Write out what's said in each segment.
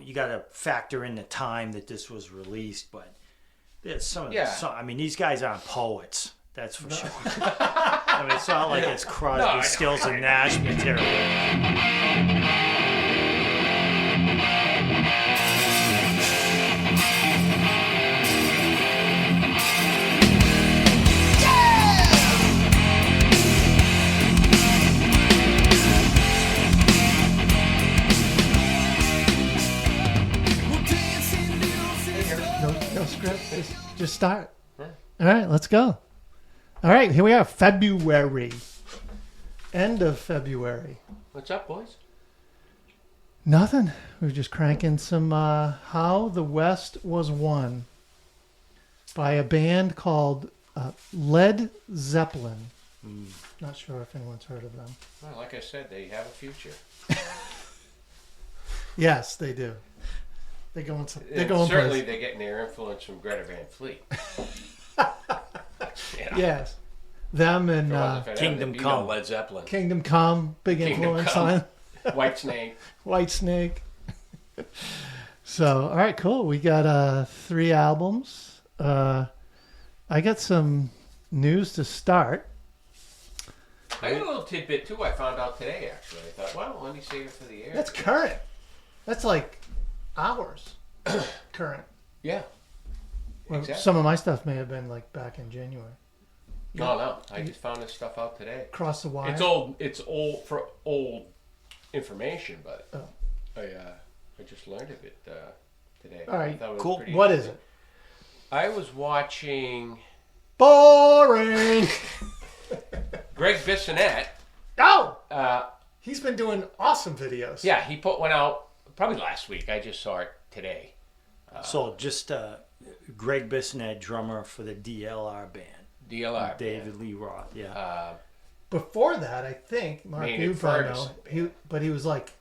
you got to factor in the time that this was released, but there's some. I mean, these guys aren't poets. That's for sure. I mean, it's not like it's Crosby, Stills, and Nash material. No script. Just start. All right, let's go. All right, here we are, February. End of February. What's up, boys? Nothing. We were just cranking some How the West Was Won by a band called Led Zeppelin. Not sure if anyone's heard of them. Well, like I said, they have a future. Yes, they do. They're going certainly they're getting their influence from Greta Van Fleet. Yes. Them and Kingdom Come. Led Zeppelin. Kingdom Come, big influence on White Snake. White Snake. So, all right, cool. We got 3 albums. I got some news to start. I got a little tidbit too. I found out today. Actually, I thought, well, let me save it for the air. That's current. That's like hours current. Yeah. Well, exactly. Some of my stuff may have been like back in January. No. I just found this stuff out today. Across the wire. It's old for old information, but I just learned of it today. All right, cool. What is it? I was watching Boring. Greg Bissonette. Oh! He's been doing awesome videos. Yeah, he put one out probably last week. I just saw it today. So just Greg Bissonette, drummer for the DLR band. DLR David Lee Roth, yeah. Before that, I think, Mark, you probably know, but he was like,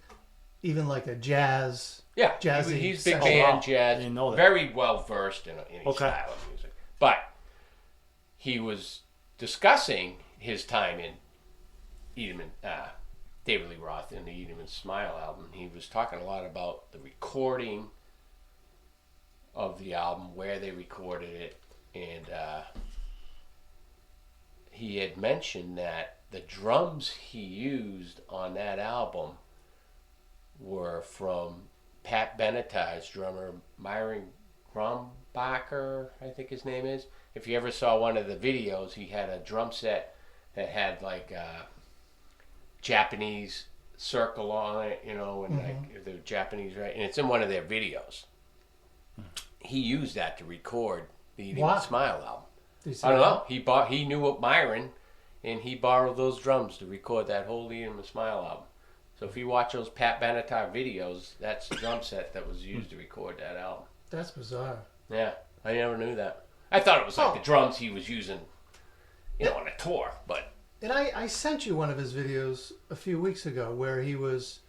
even like a jazz. Yeah, jazzy. He's big band jazz. I didn't know that. Very well versed in any style of music. But he was discussing his time in David Lee Roth in the Eat 'Em and Smile album. He was talking a lot about the recording of the album, where they recorded it, and he had mentioned that the drums he used on that album were from Pat Benatar's drummer, Myron Grumbacher, I think his name is. If you ever saw one of the videos, he had a drum set that had like a Japanese circle on it, and like the Japanese, right? And it's in one of their videos. He used that to record the Eat 'Em and Smile album. I don't know. He knew what Myron, and he borrowed those drums to record that whole Eat 'Em and Smile album. So if you watch those Pat Benatar videos, that's the drum set that was used to record that album. That's bizarre. Yeah, I never knew that. I thought it was like the drums he was using, on a tour. But and I sent you one of his videos a few weeks ago where he was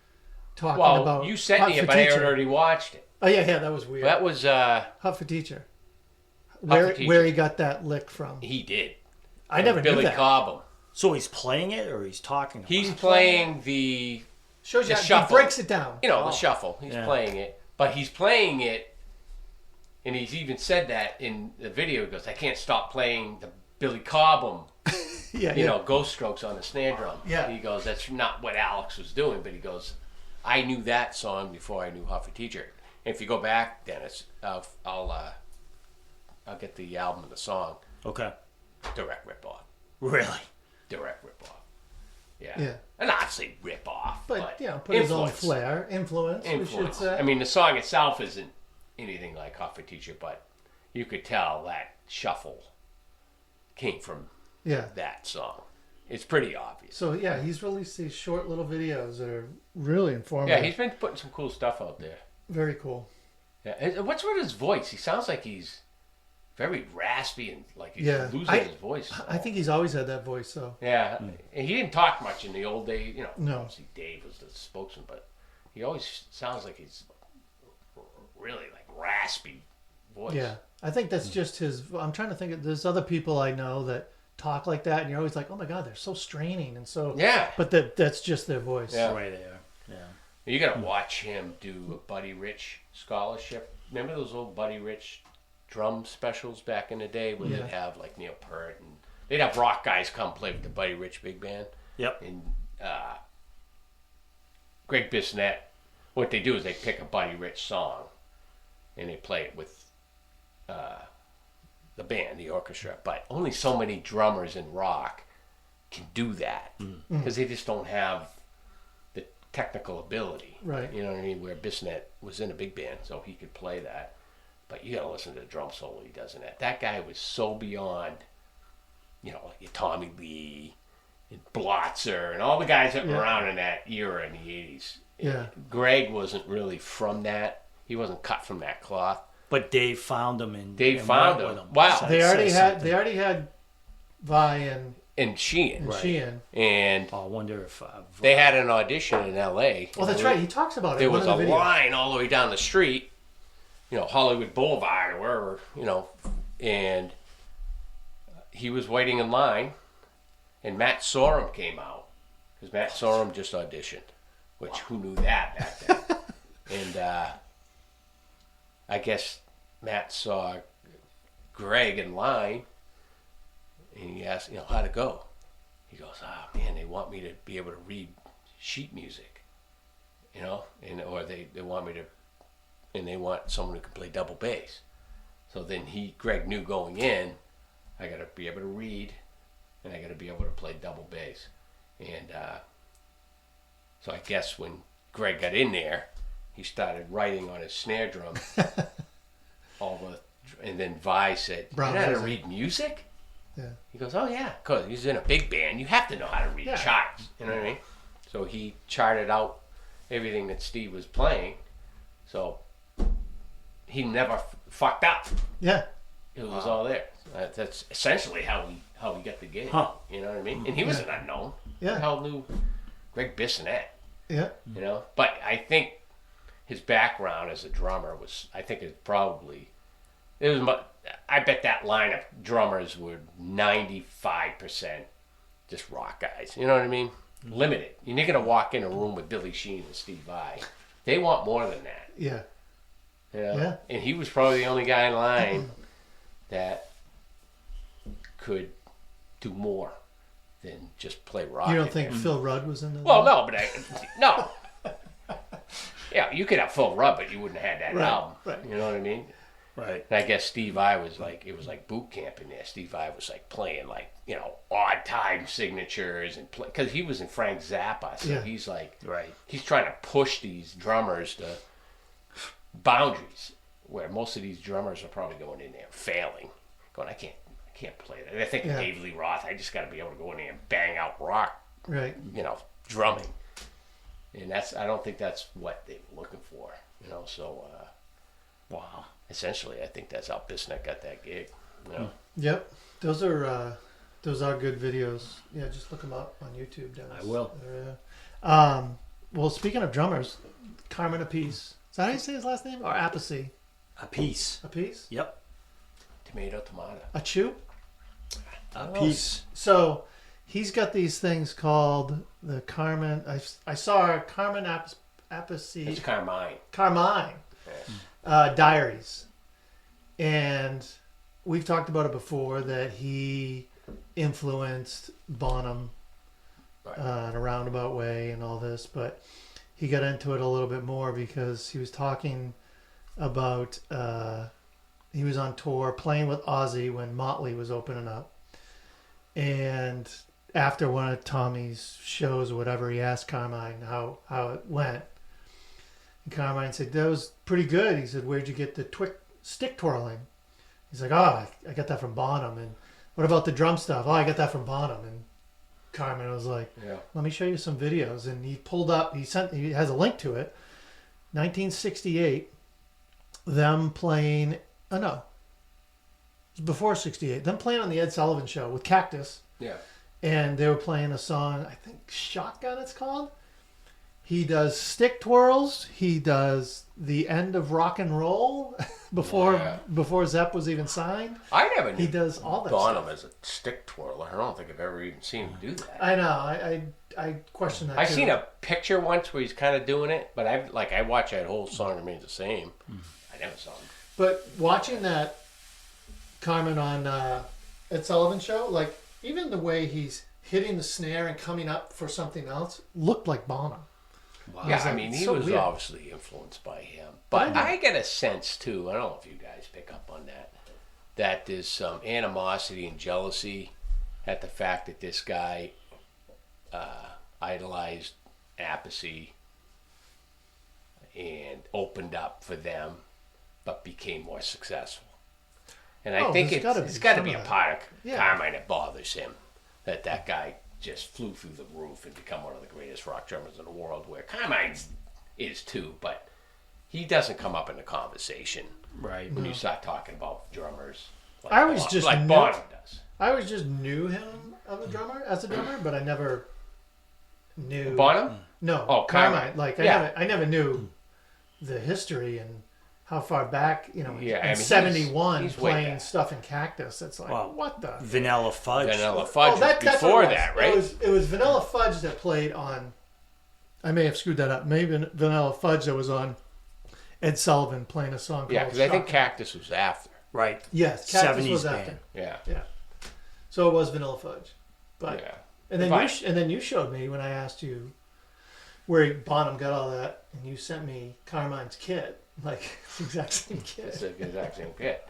talking about. Well, you sent me it, but I had already watched it. Oh yeah, that was weird. That was Hut for Teacher. Where he got that lick from? He did. I never knew that. Billy Cobham. So he's playing it, or he's talking about He's playing the shows you the how shuffle. He breaks it down. The shuffle. He's playing it, but he's playing it, and he's even said that in the video. He goes, "I can't stop playing the Billy Cobham." Ghost strokes on the snare drum. Yeah. He goes, "That's not what Alex was doing," but he goes, "I knew that song before I knew Hut for Teacher." And if you go back, Dennis, I'll get the album and the song. Okay. Direct ripoff. Really? Direct ripoff. Yeah. Yeah. And not say ripoff, but put his own flair, influence. We should say. I mean, the song itself isn't anything like Hut for Teacher, but you could tell that shuffle came from that song. It's pretty obvious. So he's released these short little videos that are really informative. Yeah, he's been putting some cool stuff out there. Very cool. Yeah. And what's with his voice? He sounds like he's very raspy and like he's losing his voice. I think he's always had that voice, though. Yeah. And he didn't talk much in the old days. No. Obviously Dave was the spokesman, but he always sounds like he's really like raspy voice. Yeah. I think that's just his. I'm trying to think. There's other people I know that talk like that, and you're always like, oh my God, they're so straining and so. Yeah. But that's just their voice. Yeah. The way they are. Yeah. You got to watch him do a Buddy Rich scholarship. Remember those old Buddy Rich drum specials back in the day when they'd have like Neil Peart and they'd have rock guys come play with the Buddy Rich big band. Yep. And Greg Bissonette, what they do is they pick a Buddy Rich song and they play it with the band, the orchestra. But only so many drummers in rock can do that because they just don't have the technical ability. Right. You know what I mean? Where Bissonette was in a big band, so he could play that. But you got to listen to the drum solo he does in that. That guy was so beyond, you know, like Tommy Lee and Blotzer and all the guys that were around in that era in the 80s. Yeah. Greg wasn't really from that. He wasn't cut from that cloth. But Dave found him and Dave and found went him. with him. Wow. So They it already says had something. Vi and Sheehan. Sheehan. And I wonder if they had an audition in L.A. Well, that's right. He talks about it. There in one was a of the videos. line all the way down the street, you know, Hollywood Boulevard or wherever, you know, and he was waiting in line, and Matt Sorum came out because Matt Sorum just auditioned, which who knew that back then? And I guess Matt saw Greg in line, and he asked, you know, how'd it go? He goes, oh man, they want me to be able to read sheet music, you know, and or they want me to, and they want someone who can play double bass. So then Greg knew going in, I got to be able to read, and I got to be able to play double bass. And so I guess when Greg got in there, he started writing on his snare drum. And then Vi said, Brown you know how to music. read music? Yeah. He goes, oh yeah, because he's in a big band. You have to know how to read charts. You know what I mean? So he charted out everything that Steve was playing. So he never fucked up. Yeah. It was all there. That's essentially how we got the gig. Huh. You know what I mean? And he was an unknown. Yeah. Who the hell knew Greg Bissonette? Yeah. You know? But I think his background as a drummer was, I think it probably, it was, I bet that line of drummers were 95% just rock guys. You know what I mean? Limited. You're not going to walk in a room with Billy Sheehan and Steve Vai. They want more than that. Yeah. You know? Yeah. And he was probably the only guy in line that could do more than just play rock. You don't in think there. Phil Rudd was in the? Well, no, but no. Yeah, you could have Phil Rudd, but you wouldn't have had that Right, album. right. You know what I mean? right. And I guess Steve Vai was like, it was like boot camp in there. Steve Vai was like playing like, you know, odd time signatures and because he was in Frank Zappa, so Yeah. he's like, Right. he's trying to push these drummers to boundaries where most of these drummers are probably going in there failing, going, I can't play that. And I think of Yeah. Dave Lee Roth, I just got to be able to go in there and bang out rock, Right. you know, drumming. And I don't think that's what they were looking for, you know. So Wow. essentially, I think that's how Bissonette got that gig. You know? Yep. Those are good videos. Yeah, just look them up on YouTube, Dennis. I will. Well, speaking of drummers, Carmen Apiece. Is that how you say his last name? Or Appice? A piece. Apiece? Yep. Tomato. A chew? A piece. So he's got these things called the Carmen. I saw Carmen It's Appice. Carmine. Diaries, and we've talked about it before that he influenced Bonham Right. in a roundabout way and all this, but he got into it a little bit more because he was talking about he was on tour playing with Ozzy when Motley was opening up, and after one of Tommy's shows or whatever, he asked Carmine how it went. And Carmine said, that was pretty good. He said, where'd you get the stick twirling? He's like, oh, I got that from Bonham. And what about the drum stuff? Oh, I got that from Bonham. And Carmine was like, Yeah. let me show you some videos. And he pulled up, he has a link to it. 1968, them playing, oh no, it was before 68, them playing on the Ed Sullivan Show with Cactus. Yeah. And they were playing a song, I think Shotgun it's called. He does stick twirls. He does the end of rock and roll before Zepp was even signed. I never knew He does all that Bonham stuff. as a stick twirler. I don't think I've ever even seen him do that. I know. I question that. I too. seen a picture once where he's kind of doing it, but I watched that whole song remains the same. I never saw him. But watching that Carmen on Ed Sullivan show, like even the way he's hitting the snare and coming up for something else looked like Bonham. Wow. Yeah, It's I like- mean, it's he so was weird. obviously influenced by him. But I get a sense, too, I don't know if you guys pick up on that there's some animosity and jealousy at the fact that this guy idolized Appice and opened up for them, but became more successful. And I think there's it's gotta got to be be a some of part of Yeah. Carmine that bothers him, that guy just flew through the roof and become one of the greatest rock drummers in the world, where Carmine is too, but he doesn't come up in the conversation Right. when you start talking about drummers. Like I always just like knew- Bonham does. I always just knew him as a drummer, but I never knew Bonham? No, Oh, Carmine. Carmine. Like Yeah. I never knew the history and how far back. Yeah, in I mean, he's '71 way playing back. stuff in Cactus. It's like Wow. what the. Vanilla Fudge. Vanilla Fudge was that's before what it was. that, right? It was Vanilla Fudge that played on. I may have screwed that up. Maybe Vanilla Fudge that was on Ed Sullivan playing a song called Yeah, because I think Shock. Cactus was after. Right. Yes, Cactus 70s was band. after. Yeah. Yeah, so it was Vanilla Fudge, but Yeah. and then But- and then you showed me when I asked you where Bonham got all that, and you sent me Carmine's kit, like it's the exact same It's kit. the exact same pit.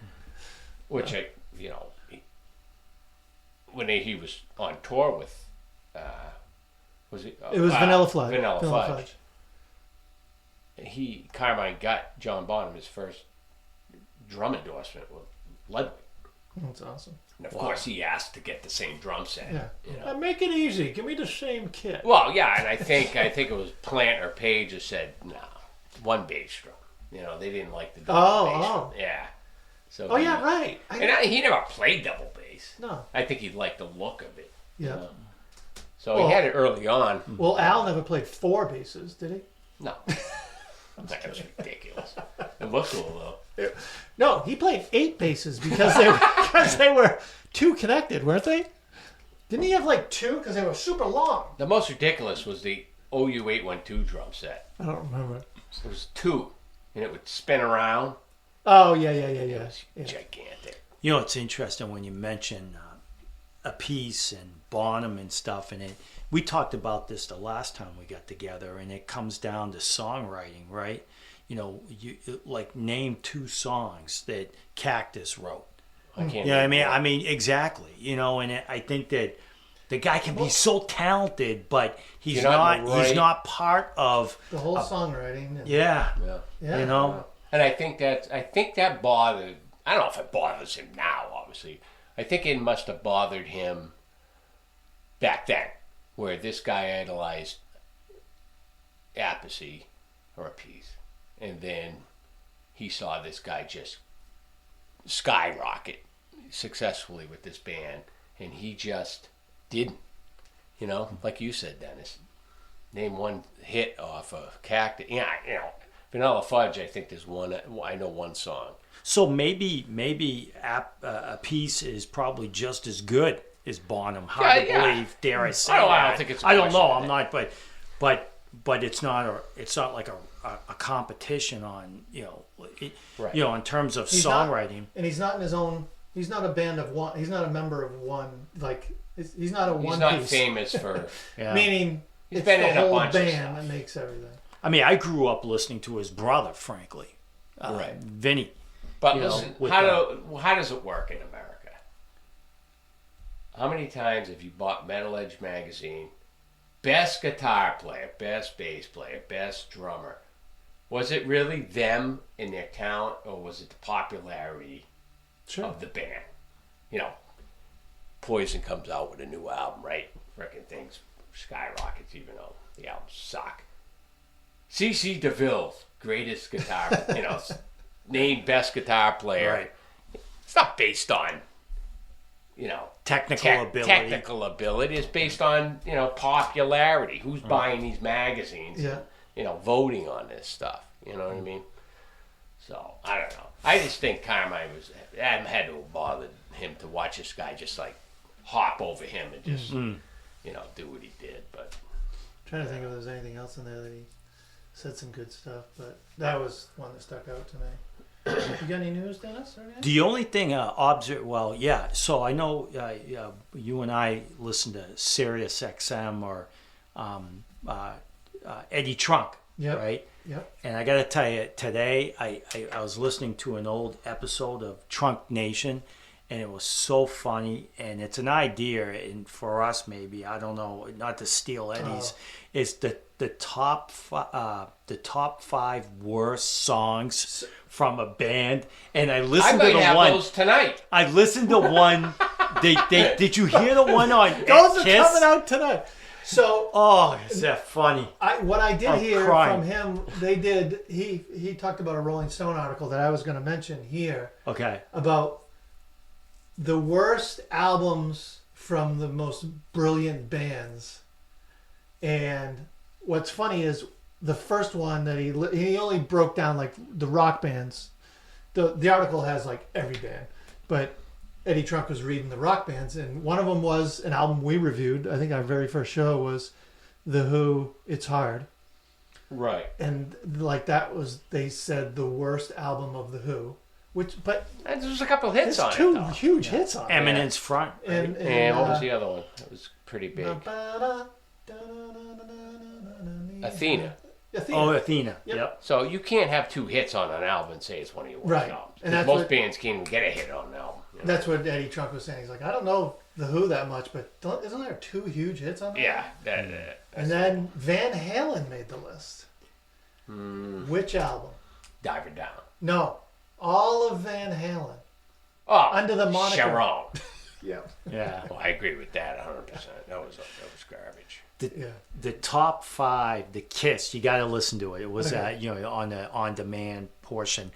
Which when he was on tour with, was it? It was Vanilla Fudge. Vanilla Fudge. Carmine got John Bonham his first drum endorsement with Ludwig. That's awesome. And of course, he asked to get the same drum set. Yeah. You know? Make it easy. Give me the same kit. Well, yeah, and I think it was Plant or Page that said, "No, one bass drum." You know, they didn't like the double bass. Oh. Yeah. So Oh yeah, right. he never played double bass. No. I think he liked the look of it. Yeah. So Well- he had it early on. Well, Al never played 4 basses, did he? No. That was ridiculous. It looks cool, though. No, he played 8 basses because they were 2 connected, weren't they? Didn't he have like 2 because they were super long? The most ridiculous was the OU812 drum set. I don't remember. It was 2, and it would spin around. Oh yeah. It was Yeah. gigantic. You know, it's interesting when you mention a piece and Bonham and stuff, and we talked about this the last time we got together, and it comes down to songwriting, right? You know, you like name 2 songs that Cactus wrote. I can't. You know what I mean? remember. I mean, exactly. You know, and I think that the guy can be so talented, but he's You're not not. right. He's not part of. The whole songwriting. And, Yeah. yeah. You know. And I think that bothered. I don't know if it bothers him now. Obviously, I think it must have bothered him back then, where this guy idolized Appice or Appice, and then he saw this guy just skyrocket successfully with this band, and he just didn't. You know, like you said, Dennis, name one hit off of Cactus. Yeah, you know. Vanilla Fudge, I think there's one. I know one song. So maybe a piece is probably just as good as Bonham. Hard to believe, dare I say? I don't think it's a I don't know. question. I'm not, but it's not like a competition on Right. in terms of He's not- songwriting. and he's not in his own. He's not a band of one. He's not a member of one. Like he's not a He's one not piece. famous for. Yeah. Meaning He's it's been the in a whole bunch of band stuff. that makes everything. I mean, I grew up listening to his brother, frankly, Right. Vinny. But You know, listen, with how does it work in America? How many times have you bought Metal Edge magazine? Best guitar player, best bass player, best drummer. Was it really them and their talent, or was it the popularity Sure. of the band? You know, Poison comes out with a new album, right? Freaking things skyrockets, even though the albums suck. C.C. DeVille, greatest guitar, named best guitar player. Right. It's not based on, Technical ability. Technical ability. It's based on, popularity. Who's buying these magazines? Yeah. Voting on this stuff. You know what I mean? So, I don't know. I just think Carmine had to have bothered him to watch this guy just like hop over him and just, do what he did. But trying to think if there's anything else in there that he said some good stuff, but that was one that stuck out to me. You got any news, Dennis? Or anything? The only thing, so I know you and I listen to Sirius XM or Eddie Trunk, right? Yep. And I got to tell you, today I was listening to an old episode of Trunk Nation, and it was so funny. And it's an idea, and for us maybe, I don't know, not to steal Eddie's, is the top 5 worst songs from a band. And I listened to the one those tonight. I listened to one. Did you hear the one on Those are Kiss? coming out tonight. So, Is that funny? What I did hear crying. from him, he talked about a Rolling Stone article that I was going to mention here. Okay. About the worst albums from the most brilliant bands. And what's funny is the first one that he only broke down like the rock bands. The article has like every band, but Eddie Trunk was reading the rock bands, and one of them was an album we reviewed. I think our very first show was The Who, It's Hard. Right. And like that was, they said, the worst album of The Who. But there's a couple hits there's on two it. huge hits on it. Eminence Front. Right? And what was the other one? That was pretty big. Athena. Oh, Athena. Yep. So you can't have 2 hits on an album and say it's one of your worst Right. albums. And that's most what- bands can't even get a hit on an album. You know? That's what Eddie Trunk was saying. He's like, I don't know The Who that much, but isn't there 2 huge hits on that? Yeah. And then Van Halen made the list. Which album? Diver Down. No, all of Van Halen. Oh, Under the moniker. Sharon. Yeah. Yeah. Well, I agree with that 100%. That was garbage. The top 5, the Kiss, you got to listen to it. It was on the on-demand portion,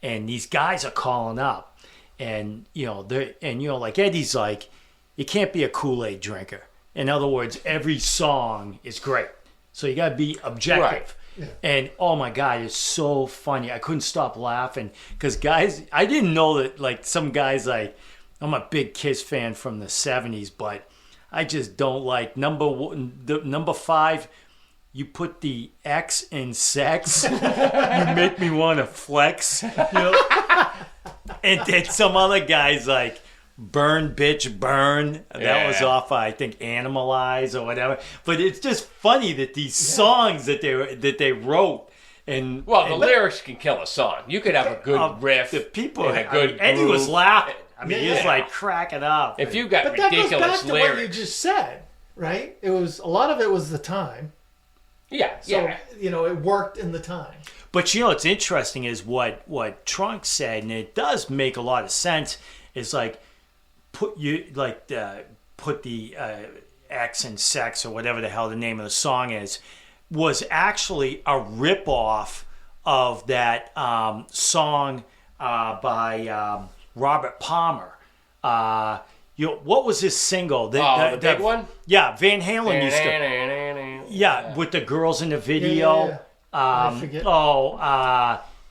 and these guys are calling up, and like Eddie's like, you can't be a Kool-Aid drinker. In other words, every song is great, so you got to be objective. Right. Yeah. And oh my God, it's so funny. I couldn't stop laughing because guys, I didn't know that like some guys like, I'm a big Kiss fan from the 70s, but I just don't like number 5. You put the X in sex. You make me want to flex. And then some other guys like Burn Bitch Burn. That was off, I think, Animalize or whatever. But it's just funny that these songs that they wrote. And the lyrics can kill a song. You could have a good riff. The people, and a good Eddie groove. was laughing. I mean, he was like cracking up. If you got But that goes ridiculous back to lyrics, what you just said, right? It was, a lot of it was the time. So, it worked in the time. But it's interesting is what Trunk said, and it does make a lot of sense. Is like put the X in sex or whatever the hell the name of the song is, was actually a ripoff of that song by Robert Palmer. What was his single? The big one? Yeah, Van Halen used to. Yeah, with the girls in the video. Yeah. I forget.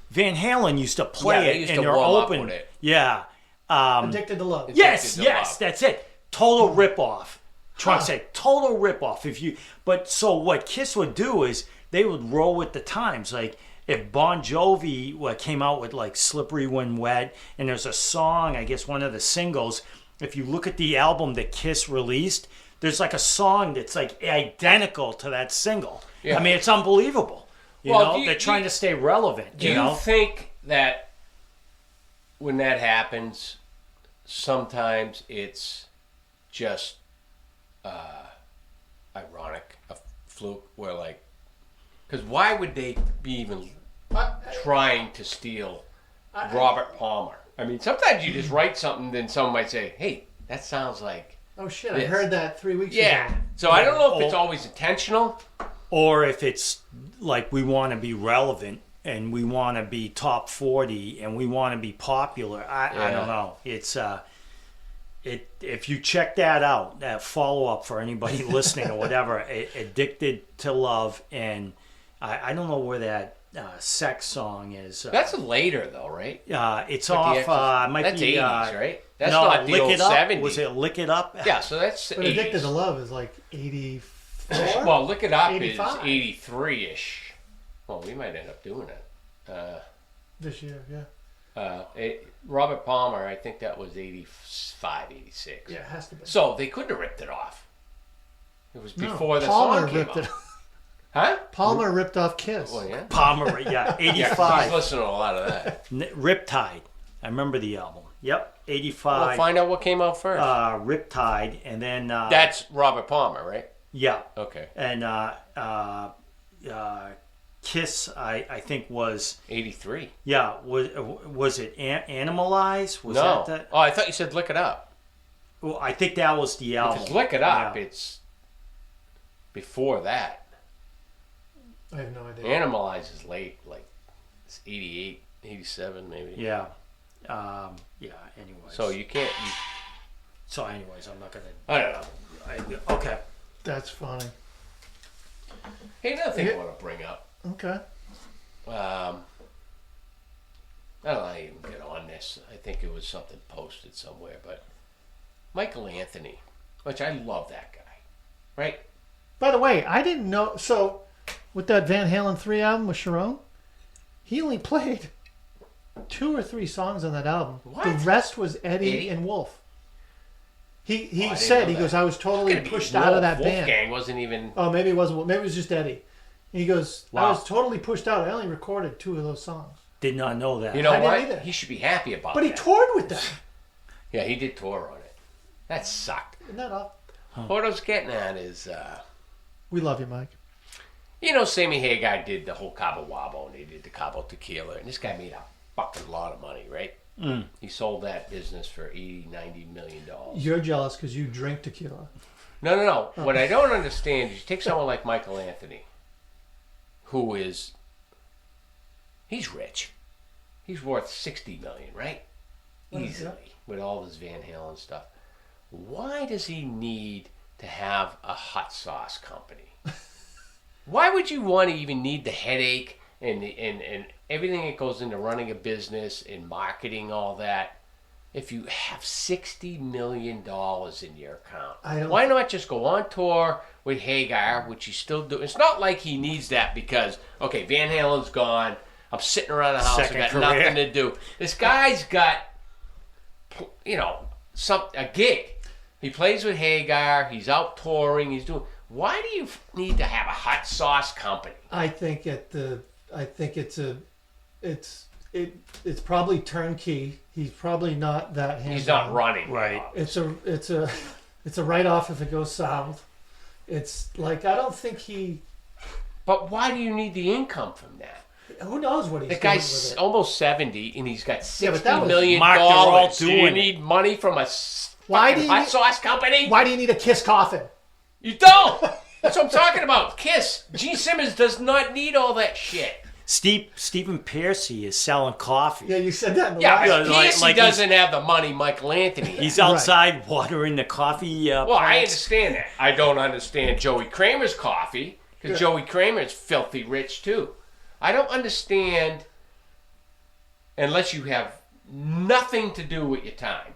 Van Halen used to play they it used in to their warm up open. with it. Yeah. Addicted to Love. Yes, Addicted to Love. that's it. Total ripoff. Trunk said total ripoff. So what Kiss would do is they would roll with the times. Like if Bon Jovi came out with like Slippery When Wet, and there's a song, I guess one of the singles. If you look at the album that Kiss released, there's like a song that's like identical to that single. Yeah. I mean, it's unbelievable. They're trying to stay relevant. Do you think that when that happens, sometimes it's just ironic, a fluke, where like, because why would they be even trying to steal Robert Palmer? I mean, sometimes you just write something, then someone might say, "Hey, that sounds like." Oh shit! I heard that 3 weeks Yeah. ago. So I don't know if it's always intentional. Or if it's like we want to be relevant and we want to be top 40 and we want to be popular. I don't know. It's if you check that out, that follow up for anybody listening or whatever, Addicted to Love, and I don't know where that sex song is. That's later though, right? It's But off. Might that's be 80s, right? That's no, not the Lick old It Up. 70s. Was it Lick It Up? Yeah, so that's But 80s. Addicted to Love is like 84. 84? Well, Look It Up 85. is 83-ish. Well, we might end up doing it. This year, yeah. Robert Palmer, I think that was 85, 86. Yeah, it has to be. So they couldn't have ripped it off. It was No, before the Palmer song came ripped out. it. Huh? Palmer ripped off Kiss. Oh, yeah? Palmer, yeah, Yeah, 'cause 85. he's listening to a lot of that. Riptide. I remember the album. Yep, 85. Well, find out what came out first. Riptide, and then That's Robert Palmer, right? yeah, Okay. and Kiss. I think was 83. was it Animalize? Was No. that? Oh, I thought you said Look It Up. Well, I think that was the album. Because Look It Up, Yeah. it's before that. I have no idea. Animalize is late, like it's 88, 87 maybe. Yeah. Yeah. Anyways. So you can't. So anyways, I'm not gonna. I don't know. Okay. That's funny. Hey, another thing I Yeah. want to bring up. Okay. I don't know how to even get on this. I think it was something posted somewhere, but Michael Anthony, which I love that guy, right? By the way, I didn't know. So, with that Van Halen 3 album with Sharon, he only played 2 or 3 songs on that album. What? The rest was Eddie, Eddie? and Wolf. He I didn't said, know he that. goes, I was totally Could be pushed out of that band. Wolfgang wasn't even. Oh, maybe it wasn't. Maybe it was just Eddie. He goes, I Wow. was totally pushed out. I only recorded 2 of those songs. Did not know that. You know I didn't what? either. He should be happy about But he that. toured with them. Yeah, he did tour on it. That sucked. Isn't that all? What I was getting at is, We love you, Mike. you know, Sammy Hagar did the whole Cabo Wabo and he did the Cabo Tequila, and this guy made a fucking lot of money, right? He sold that business for $80-90 million. You're jealous because you drink tequila. No. What I don't understand is you take someone like Michael Anthony, who is, he's rich. He's worth $60 million, right? Easily, with all this Van Halen stuff. Why does he need to have a hot sauce company? Why would you want to even need the headache and everything that goes into running a business and marketing all that if you have $60 million in your account? Why not just go on tour with Hagar, which you still do? It's not like he needs that because, okay, Van Halen's gone. I'm sitting around the house. Second I got career. nothing to do. This guy's got, you know, a gig. He plays with Hagar. He's out touring. He's doing. Why do you need to have a hot sauce company? I think it's probably turnkey. He's probably not that hands-on. He's not running. Right. It's a write-off if it goes south. It's like I don't think he. But why do you need the income from that? Who knows what he's The doing guy's with it? almost 70 and he's got Yeah, but $60 that was- million. Mark, they're all Do you doing it. need money from a Why fucking do you hot need- sauce company? Why do you need a Kiss coffin? You don't. That's what I'm talking about. Kiss. Gene Simmons does not need all that shit. Stephen Piercy is selling coffee. Yeah, you said that in the Yeah, last. but like- Piercy like doesn't have the money Michael Anthony has. He's outside watering the coffee. Well, I plants. understand that. I don't understand Joey Kramer's coffee because Joey Kramer is filthy rich too. I don't understand unless you have nothing to do with your time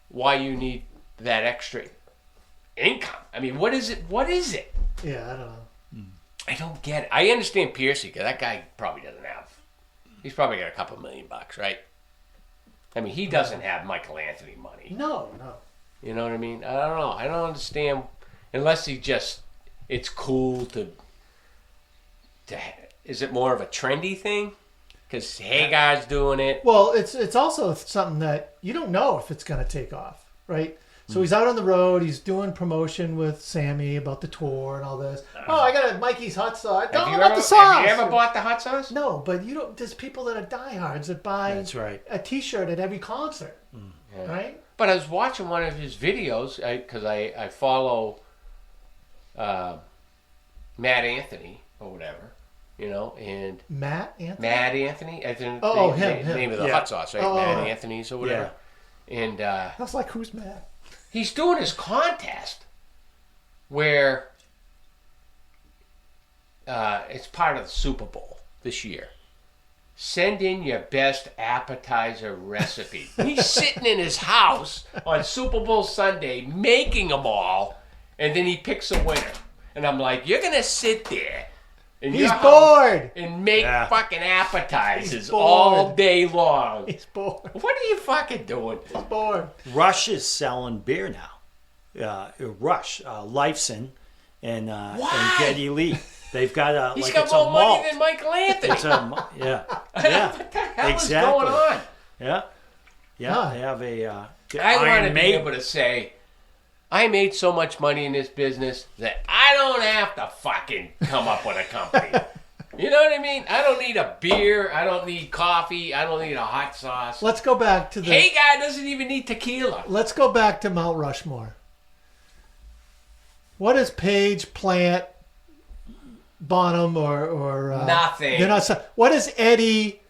why you need that extra income. I mean, what is it? What is it? Yeah, I don't know. I don't get it. I understand Piercy because that guy probably doesn't have. He's probably got a couple $1 million, right? I mean, he doesn't have Michael Anthony money. No. You know what I mean? I don't know. I don't understand unless he just. It's cool to. Is it more of a trendy thing? Because Hagar's doing it. Well, it's also something that you don't know if it's going to take off, right? So he's out on the road. He's doing promotion with Sammy about the tour and all this. Oh, I got a Mikey's hot sauce. Don't know about the sauce. Have you ever bought the hot sauce? No, but you don't. There's people that are diehards that buy That's right. a T-shirt at every concert, right? But I was watching one of his videos because I follow Matt Anthony or whatever, you know, and Matt Anthony. Matt Anthony, as in Oh, the him. name of the Yeah. hot sauce, right? Oh, Matt oh. Anthony's or whatever. And I was like, who's Matt? he's doing his contest where it's part of the Super Bowl this year. Send in your best appetizer recipe. He's sitting in his house on Super Bowl Sunday making them all, and then he picks a winner. And I'm like, you're gonna sit there in He's your house bored. and make Yeah. fucking appetizers He's bored. all day long. He's bored. What are you fucking doing? He's bored. Rush is selling beer now. Rush, Lifeson, and Geddy Lee. They've got a He's like got it's a more malt. money than Michael Anthony. It's a yeah, yeah, What the hell exactly. is going on? Yeah, yeah. Huh. They have a. I want to Iron be Maiden. able to say, I made so much money in this business that I don't have to fucking come up with a company. You know what I mean? I don't need a beer. I don't need coffee. I don't need a hot sauce. Let's go back to the. Hey guy doesn't even need tequila. Let's go back to Mount Rushmore. What is Page, Plant, Bonham, or Nothing. They're not. What is Eddie?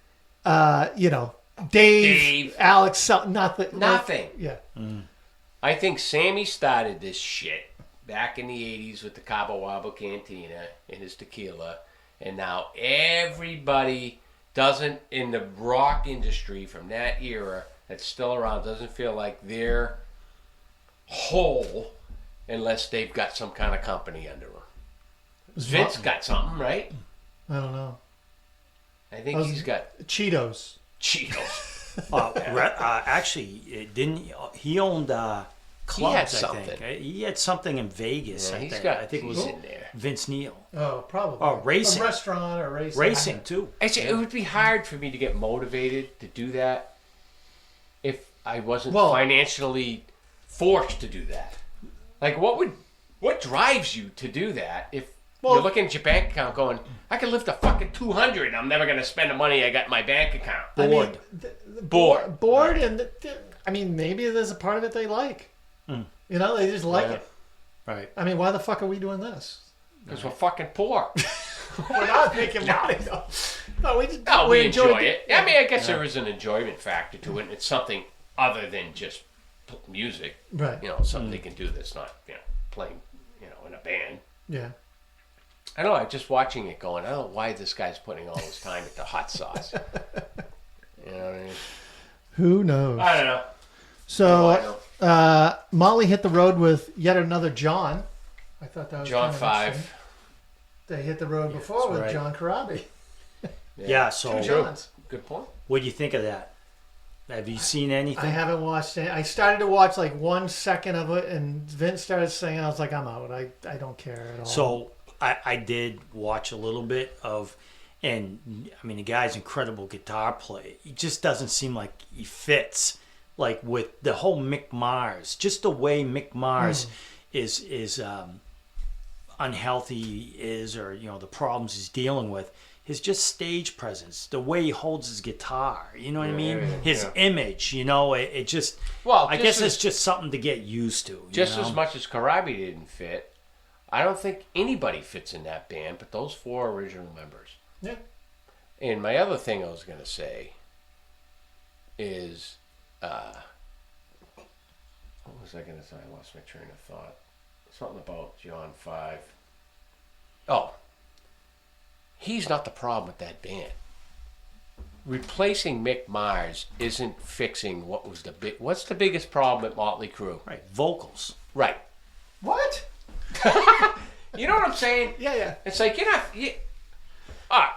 Dave, Alex. Nothing. Nothing. Yeah. I think Sammy started this shit back in the 80s with the Cabo Wabo Cantina and his tequila. And now everybody doesn't, in the rock industry from that era that's still around, doesn't feel like they're whole unless they've got some kind of company under them. Vince got something, right? I don't know. I think he's got Cheetos. Cheetos. Actually, didn't he owned clubs? I something. think he had something in Vegas. Yeah, I he's think. got. I think it was he's in there. Vince Neil. Oh, probably. Oh, racing. A restaurant or racing. Racing too. Actually, it would be hard for me to get motivated to do that if I wasn't Well- financially forced to do that. Like, what drives you to do that if you're looking at your bank account going, I can lift a fucking 200 and I'm never going to spend the money I got in my bank account. I mean, Bored. Bored. Bored, and I mean, maybe there's a part of it they like. You know, they just like Yeah. it. Right. I mean, why the fuck are we doing this? Because we're fucking poor. We're not making money, though. No, we just No, we enjoy it. it. I mean, I guess there is an enjoyment factor to it. And it's something other than just music. Right. You know, something they can do that's not, playing, in a band. Yeah. I don't know. I'm just watching it going, I don't know why this guy's putting all his time into hot sauce. You know what I mean? Who knows? I don't know. So, Molly hit the road with yet another John. I thought that was John kind of 5. interesting. They hit the road before with right. John Karabi. Yeah. So, Two Johns. Good point. what do you think of that? Have you seen I anything? haven't watched it. I started to watch like 1 second of it, and Vince started singing. I was like, I'm out. I don't care at all. So I did watch a little bit of, and I mean the guy's incredible guitar player. He just doesn't seem like he fits like with the whole Mick Mars. Just the way Mick Mars is unhealthy is, or the problems he's dealing with. His just stage presence, the way he holds his guitar, you know what I mean? His image, it just. Well, I guess it's just something to get used to. Just as much as Karabi didn't fit, I don't think anybody fits in that band but those 4 original members. yeah. And my other thing I was going to say is, what was I going to say? I lost my train of thought. Something about John 5. Oh, he's not the problem with that band. Replacing Mick Mars isn't fixing what's the biggest problem at Motley Crue? Right, vocals. Right. What? You know what I'm saying? Yeah. It's like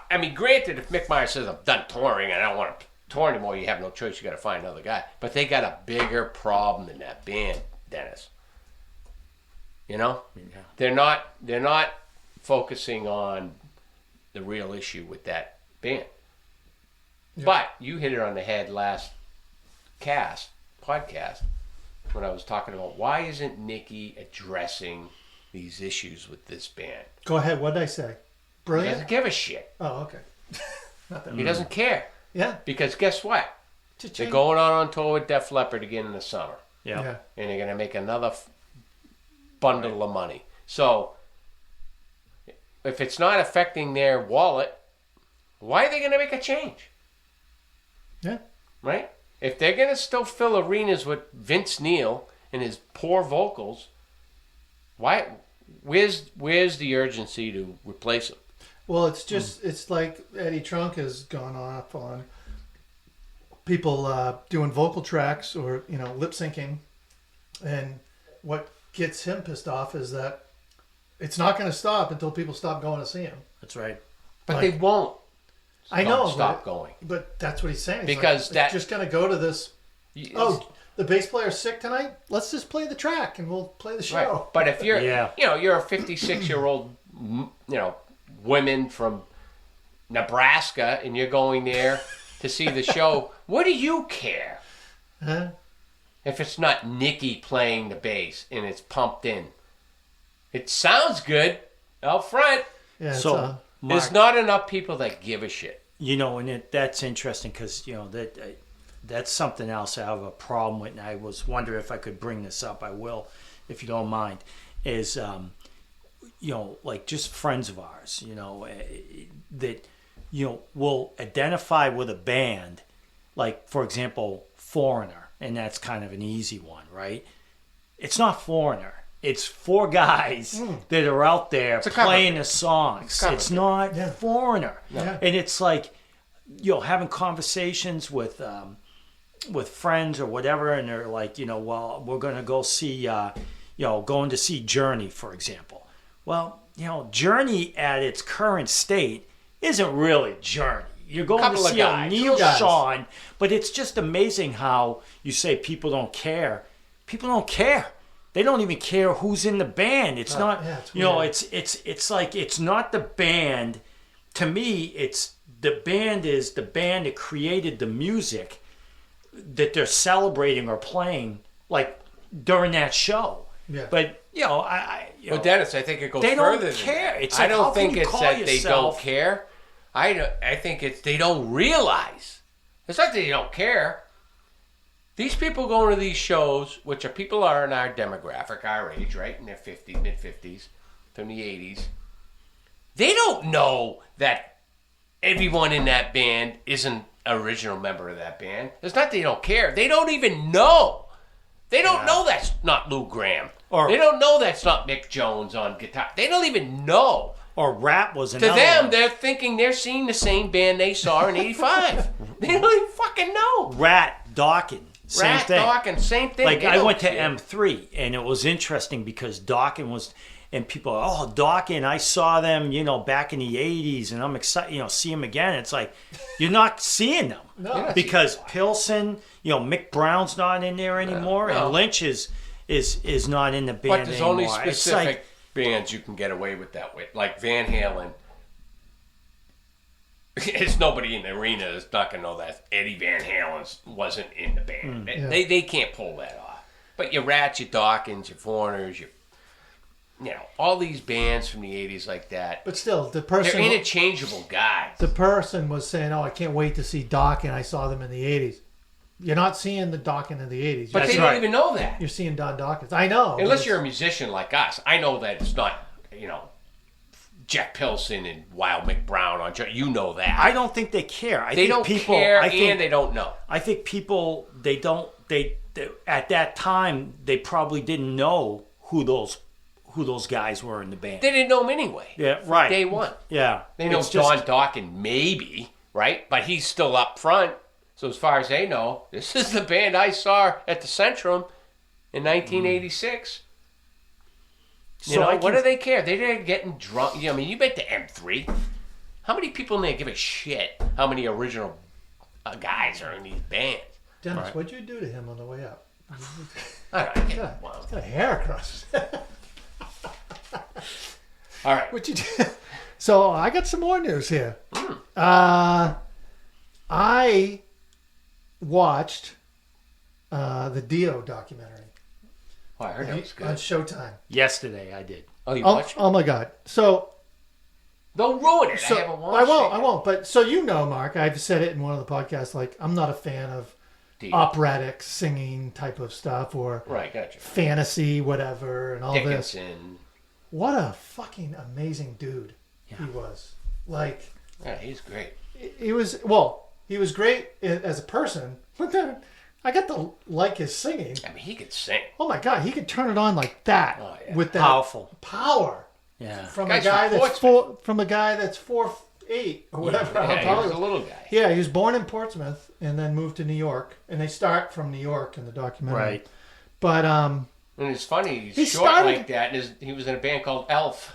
I mean, granted, if Mick Myers says I'm done touring and I don't want to tour anymore, you have no choice. You got to find another guy. But they got a bigger problem than that band, Dennis. They're not focusing on the real issue with that band. Yeah. But you hit it on the head last podcast when I was talking about why isn't Nicky addressing these issues with this band? Go ahead. What did I say? He Brilliant? doesn't give a shit. Oh, okay. Not that He doesn't care. Yeah. Because guess what? They're Cha-ching. going on tour with Def Leppard again in the summer. Yeah. And they're going to make another bundle of money. So, if it's not affecting their wallet, why are they going to make a change? Yeah. Right? If they're going to still fill arenas with Vince Neil and his poor vocals, where's the urgency to replace him? Well, it's just, it's like Eddie Trunk has gone off on people doing vocal tracks or, lip syncing. And what gets him pissed off is that it's not going to stop until people stop going to see him. That's right. But they won't. I know. Stop going. But that's what he's saying. He's Because it's just going to go to this. Oh, the bass player's sick tonight? Let's just play the track and we'll play the show. Right. But if you're, you're a 56-year-old, woman from Nebraska and you're going there to see the show, what do you care? Huh? If it's not Nikki playing the bass and it's pumped in. It sounds good out front. Yeah, So, Mark, There's not enough people that give a shit. and that's interesting because, that's something else I have a problem with, and I was wondering if I could bring this up. I will, if you don't mind, is, like just friends of ours, that, will identify with a band, like, for example, Foreigner, and that's kind of an easy one, right? It's not Foreigner. It's four guys that are out there playing the songs. It's not Foreigner. No. Yeah. And it's like, having conversations with friends or whatever, and they're like, well, we're going to go see, going to see Journey, for example. Well, Journey at its current state isn't really Journey. You're going to see a Neil Sean, but it's just amazing how you say people don't care. People don't care. They don't even care who's in the band. It's not, it's like, it's not the band. To me, it's the band is the band that created the music that they're celebrating or playing, like, during that show. Yeah. But, Well, Dennis, I think it goes they further don't than care. that. It's like, I don't think it's that they yourself... don't care. I think it's they don't realize. It's not that they don't care. These people going to these shows, which are people are in our demographic, our age, right, in their 50s, mid-50s, from the 80s, they don't know that everyone in that band isn't an original member of that band. It's not that they don't care. They don't even know. They don't know that's not Lou Gramm. Or they don't know that's not Mick Jones on guitar. They don't even know. Or Rat was To another them, one. they're thinking they're seeing the same band they saw in '85. They don't even fucking know. Rat, Dawkins. Same thing. Dawkins, same thing. Like, I went to M3, and it was interesting because Dawkins was, and people, Dawkins, I saw them, back in the 80s, and I'm excited, see them again. It's like, you're not seeing them. No. Because Pilsen, Mick Brown's not in there anymore, and Lynch is not in the band anymore. But there's only specific bands you can get away with that with. Like Van Halen. It's nobody in the arena that's not going to know that Eddie Van Halen wasn't in the band. They can't pull that off. But your Rats, your Dawkins, your Foreigners, all these bands from the 80s like that. But still, the person... They're interchangeable guys. The person was saying, I can't wait to see Dawkins. I saw them in the 80s. You're not seeing the Dawkins in the 80s. But they don't even know that. You're seeing Don Dawkins. I know. Unless you're a musician like us. I know that it's not, Jeff Pilson and Wild Mick Brown on. You know that. I don't think they care. They don't care, and they don't know. I think people, they at that time, they probably didn't know who those guys were in the band. They didn't know him anyway. Yeah, right. Day one. Yeah. They know Don Dawkins maybe, right? But he's still up front. So as far as they know, this is the band I saw at the Centrum in 1986. What do they care? They're getting drunk. You bet the M3. How many people in there give a shit how many original guys are in these bands? Dennis, right? What'd you do to him on the way up? I don't know. He's got a hair across. All right. What'd you do? So I got some more news here. I watched the Dio documentary. Oh, I heard that was good. On Showtime. Yesterday I did. Oh, you watched it? Oh my God. So don't ruin it. I haven't watched it. I won't. But so Mark, I've said it in one of the podcasts, like I'm not a fan of operatic singing type of stuff or gotcha. fantasy, whatever, and all Dickinson. this. What a fucking amazing dude he was. Like, yeah, he's great. He was great as a person, but then I got to like his singing. I mean, he could sing. Oh my God, he could turn it on like that with that powerful power. Yeah, from a guy that's 4'8" or whatever. Yeah, he was a little guy. Yeah, he was born in Portsmouth and then moved to New York, and they start from New York in the documentary. Right. But And it's funny, He he's short started- like that, and he was in a band called Elf.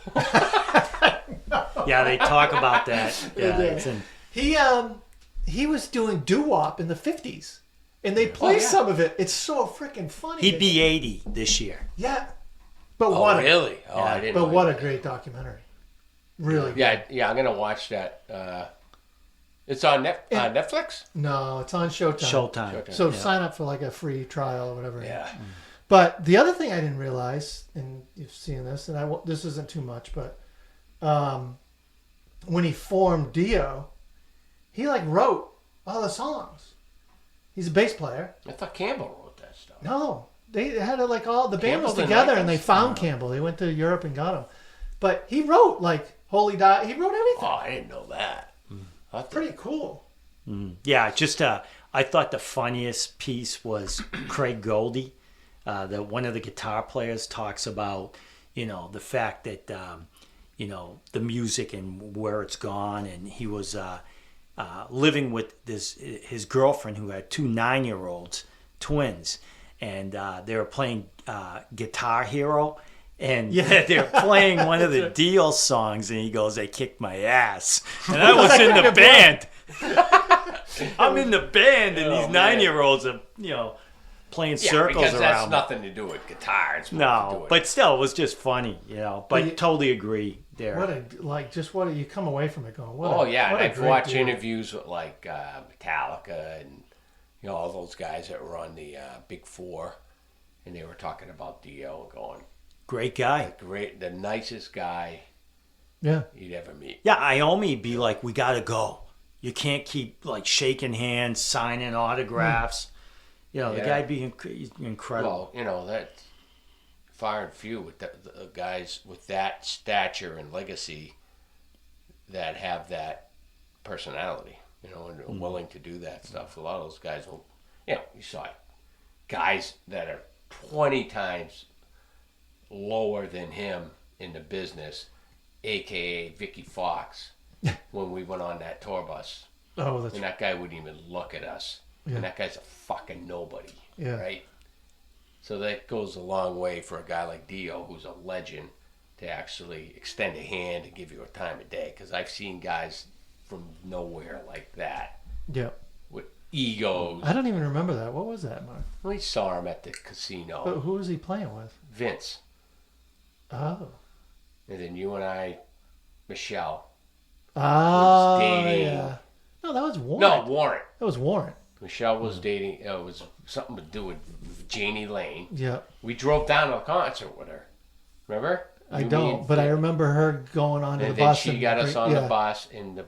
Yeah, they talk about that. Yeah, did. it's in, he was doing doo-wop in the 50s. And they play some of it. It's so freaking funny. he'd be 80 this year. Yeah. But Oh, what really? Oh, I didn't know what a that. great documentary. Really. Yeah, I'm going to watch that. It's on Netflix? No, it's on Showtime. Showtime. So Yeah. sign up for like a free trial or whatever. Yeah. But the other thing I didn't realize, and you've seen this, and this isn't too much, but when he formed Dio, he like wrote all the songs. He's a bass player. I thought Campbell wrote that stuff. No, they had it like all the band was Campbell didn't together, write and they this? found Campbell. They went to Europe and got him. But he wrote like Holy Die. He wrote everything. Oh, I didn't know that. Pretty cool. Yeah, just I thought the funniest piece was Craig Goldie, that one of the guitar players talks about, the fact that the music and where it's gone, and he was living with his girlfriend who had 2 9-year-olds, twins, and they were playing Guitar Hero. And they're playing one of the Dio songs, and he goes, "They kicked my ass," and I was in the band. I'm in the band, and these 9-year-olds are, playing circles because around. that's me. nothing to do with guitar. It's more to do No, with but still, it was just funny, But totally agree there. What you come away from it going? and I've great watched dude. interviews with like Metallica and all those guys that were on the Big Four, and they were talking about Dio and going, Great guy. the nicest guy Yeah. you'd ever meet. Yeah, Iommi'd be like, "We gotta go. You can't keep like shaking hands, signing autographs." The guy'd be incredible. Well, that's far and few with the guys with that stature and legacy that have that personality, and are willing to do that stuff. A lot of those guys will, you saw guys that are 20 times lower than him in the business, a.k.a. Vicky Fox, when we went on that tour bus. Oh, that's And that guy wouldn't even look at us. Yeah. And that guy's a fucking nobody. Yeah. Right? So that goes a long way for a guy like Dio, who's a legend, to actually extend a hand and give you a time of day. Because I've seen guys from nowhere like that yeah. with egos. I don't even remember that. What was that, Mark? We saw him at the casino. But who was he playing with? Vince. Oh. And then you and I, Michelle. Oh, dating. yeah. No, that was Warren. No, Warren. That was Warren. Michelle was dating. It was something to do with Janie Lane. Yeah. We drove down to a concert with her. Remember? I You, me, don't, and but I Vic. remember her going on to the And then bus. she got us on yeah. the bus, and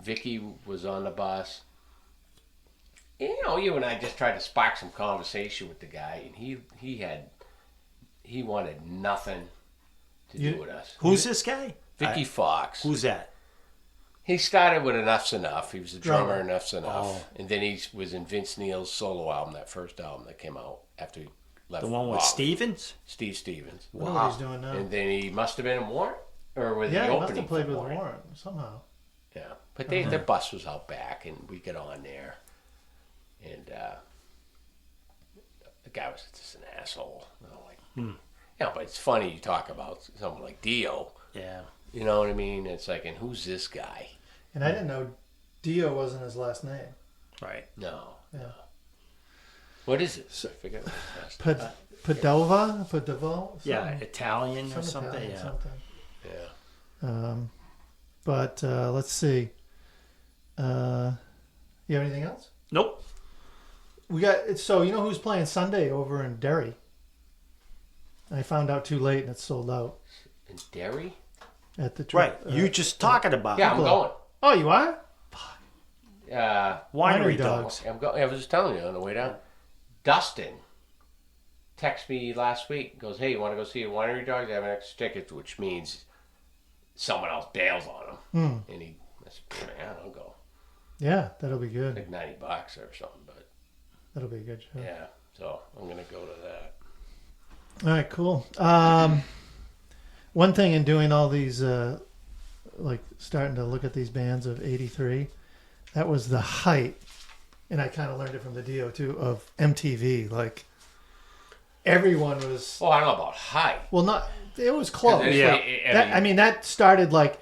Vicky was on the bus. You and I just tried to spark some conversation with the guy, and he wanted nothing to do with us. Who's this guy? Vicky Fox. Who's that? He started with Enough's Enough. He was the drummer in Enough's Enough. Oh. And then he was in Vince Neil's solo album, that first album that came out after he left. The one with Rock. Stevens? Steve Stevens. I don't know what he's doing now. And then he must have been in Warren? Or was Yeah, he he must opening have played for with Warren? Warren somehow. Yeah. But their bus was out back, and we get on there. And the guy was just an asshole. But it's funny you talk about someone like Dio. Yeah. You know what I mean? It's like, and who's this guy? And I didn't know Dio wasn't his last name. Right. No. Yeah. What is it? I forget what his last name. Padova? Yeah, Something. Italian or something. Italian, Yeah. something. Yeah. But let's see. You have anything else? Nope. We got so you know who's playing Sunday over in Derry? I found out too late and it's sold out In Derry? at the Right. You just talking about Yeah, I'm going. Oh, you are? Winery Winery Dogs. Dogs. I was just telling you on the way down. Dustin texted me last week. Goes, hey, you want to go see a Winery Dogs? I have an extra ticket, which means someone else bails on him. And I said, yeah, I'll go. Yeah, that'll be good. Like $90 or something, but That'll be a good show. yeah. So I'm gonna go to that. All right, cool. One thing in doing all these, like starting to look at these bands of '83, that was the height, and I kind of learned it from the Dio too, of MTV. Like everyone was. Oh, I don't know about hype. Well, not. It was close. Yeah. That started like.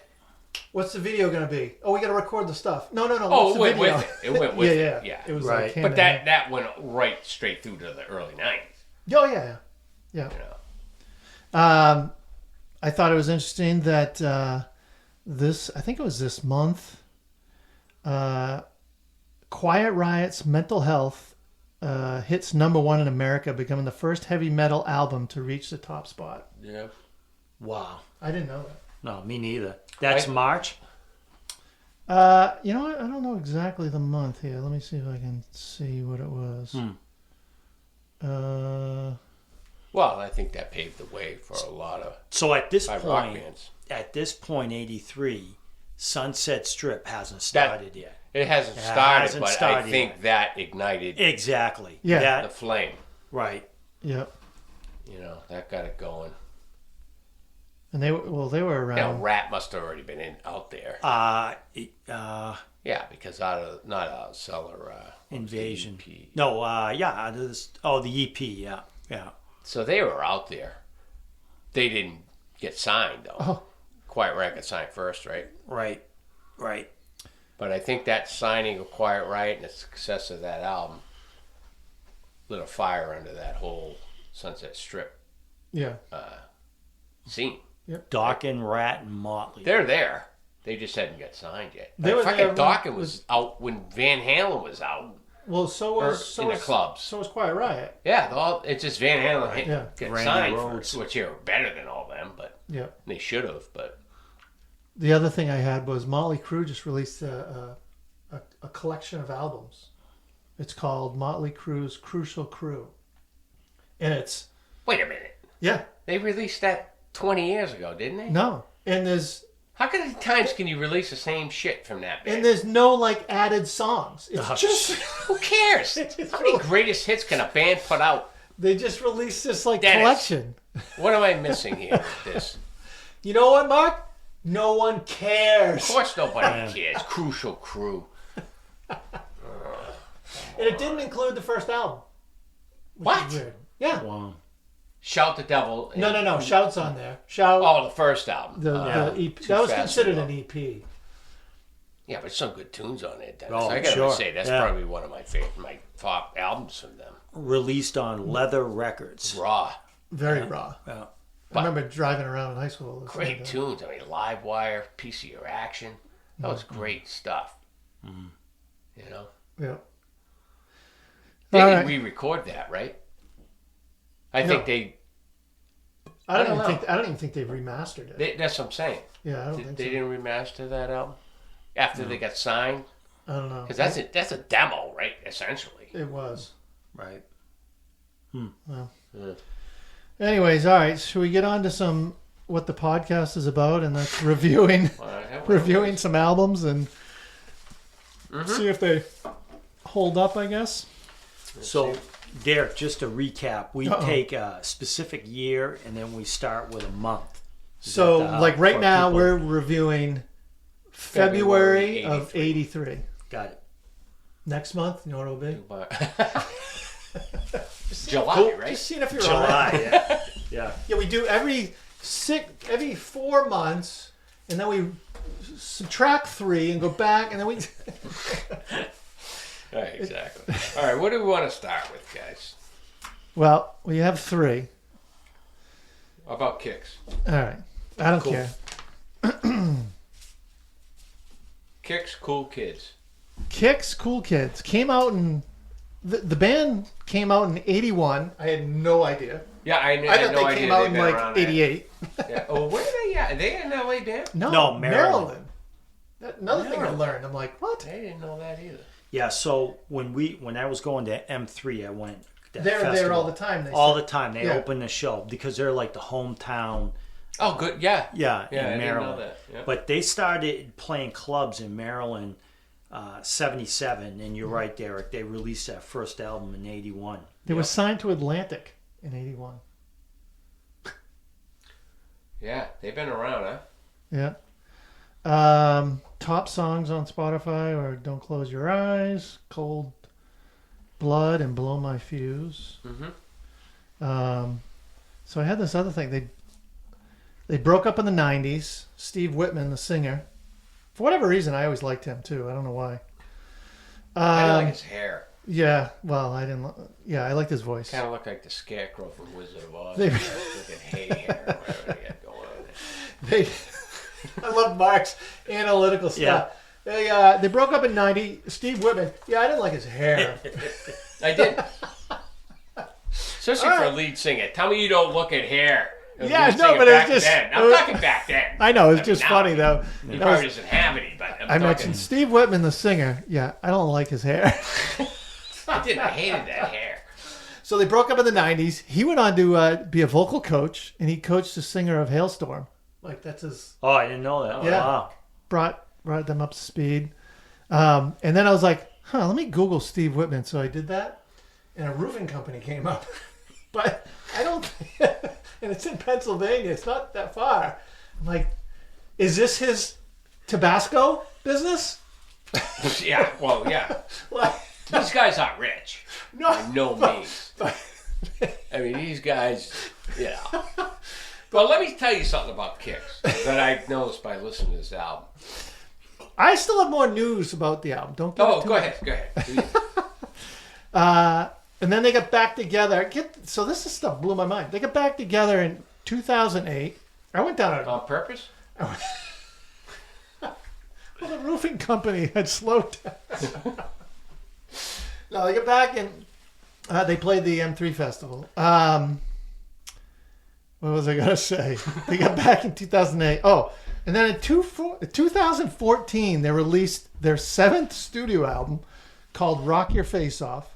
What's the video going to be? Oh, we got to record the stuff. No. Oh, What's it went the video? with it. It went with it. Yeah. It was Right. like hand But in hand. that went right straight through to the early 90s. Oh yeah. You know. I thought it was interesting that I think it was this month, Quiet Riot's Mental Health hits #1 in America, becoming the first heavy metal album to reach the top spot. Yeah. Wow. I didn't know that. No, me neither. That's March? You know what? I don't know exactly the month here. Let me see if I can see what it was. Well, I think that paved the way for a lot of So at this rock point, bands. 83, Sunset Strip hasn't started yet. It hasn't It started, hasn't but I started think yet. that ignited Exactly. Yeah. the flame. Right. Yep. You know, that got it going. And they were around. Now, Rat must have already been out there. Yeah, because not out of Cellar. What was the Invasion. EP? No, the EP, yeah. So they were out there. They didn't get signed, though. Oh. Quiet Riot got signed first, right? Right. But I think that signing of Quiet Riot and the success of that album lit a fire under that whole Sunset Strip Yeah. scene. Dawkins, Rat, and Motley. They're there. They just hadn't got signed yet. They were there fucking Dawkins was out when Van Halen was out. Well, so was in the clubs. So was Quiet Riot. Yeah, it's just Van Halen Yeah. got Randy signed Rhoads. first, which are better than all them, but Yeah. they should have. But The other thing I had was Motley Crue just released a collection of albums. It's called Motley Crue's Crucial Crew, and it's wait a minute, yeah they released that 20 years ago, didn't they? no, and How many times can you release the same shit from that band? there's no like added songs. It's just Who cares? How many greatest hits can a band put out? they just released this like Dennis. collection. What am I missing here with this? You know what, Mark? No one Of cares, course nobody cares. Crucial Crew. and it didn't include the first album. which What? is weird. Yeah. Wow. Shout the Devil. No. Shout's on there. Shout. Oh, the first album. The EP. Too That was Fast considered to an Go. EP. Yeah, but some good tunes on it, Dennis. Oh, I gotta sure. say, that's Yeah. probably one of my favorite, my top albums from them. Released on Leather Records. Raw. Very raw. Yeah. I remember driving around in high school. listening Great to tunes. I mean, Livewire, Piece of Your Action. That was great stuff. You know? that. Yeah. They All didn't right. re-record that, right? I No. think they, I don't know. even think they've remastered it. that's what I'm saying. Yeah, I don't think They so. didn't remaster that album after they got signed? I don't know. Because that's a demo, right? Essentially. It was. Right. Well. Yeah. Anyways, all right. Should we get on to some what the podcast is about, and that's reviewing Well, I have one of reviewing those. some albums and see if they hold up, I guess. So, Derek, just to recap, we Uh-oh. take a specific year and then we start with a month. Is So, that, like right for now, people? we're reviewing February February of 83. Got it. Next month, you know what it'll be? July, right? Just seeing if you're all right. July. Yeah. Yeah. Yeah, we do every 4 months, and then we subtract 3 and go back, and then we. Right, exactly. All right, what do we want to start with, guys? Well, we have 3. How about Kicks? All right, I don't Cool. care. Kicks, Cool Kids. Kicks, Cool Kids came out in the band came out in 81. I had no idea. Yeah, I I had thought no they idea came out they'd in been like around 88. that. Yeah. Oh, where are they at? Are they in LA band? No, Maryland. Another thing I Maryland. learned. I'm like, what? I didn't know that either. Yeah, so when I was going to M3, I went to that They're there festival. all the time. They All said. the time. They Yeah. open the show because they're like the hometown. Oh, good. Yeah. Yeah, Yeah, I in didn't know Maryland. that. Yeah. But they started playing clubs in Maryland, 77, and you're right, Derek. They released that first album in 81. They were signed to Atlantic in 81. Yeah, they've been around, huh? Yeah. Top songs on Spotify are "Don't Close Your Eyes," "Cold Blood," and "Blow My Fuse." Mm-hmm. So I had this other thing. They broke up in the 90s. Steve Whitman, the singer. For whatever reason, I always liked him, too. I don't know why. I like his hair. Yeah, well, I didn't... Yeah, I liked his voice. Kind of looked like the Scarecrow from Wizard of Oz. Looking hay hair or whatever they got going on there. I love Mark's analytical stuff. Yeah. They broke up in 90. Steve Whitman. Yeah, I didn't like his hair. I did. Especially for a lead singer. Tell me you don't look at hair. Yeah, no, but it's just... Then. I'm talking back then. I know, it's just funny, though. He probably doesn't have any, but I mentioned Steve Whitman, the singer. Yeah, I don't like his hair. I didn't. I hated that hair. So they broke up in the 90s. He went on to be a vocal coach, and he coached the singer of Hailstorm. Like, that's his... Oh, I didn't know that. Yeah. Wow. Brought them up to speed. And then I was like, let me Google Steve Whitman. So I did that, and a roofing company came up. But I don't... and it's in Pennsylvania. It's not that far. I'm like, is this his Tabasco business? Yeah, well, yeah. Like, These guys aren't rich. no. By no means. I mean, these guys, yeah. Well, let me tell you something about Kicks that I noticed by listening to this album. I still have more news about the album. Don't give it too Go much. ahead. And then they got back together. So this is stuff blew my mind. They got back together in 2008. I went down On purpose? Well, the roofing company had slowed down. No, they got back and they played the M3 festival. What was I going to say? They got back in 2008. Oh, and then in 2014, they released their 7th studio album called Rock Your Face Off.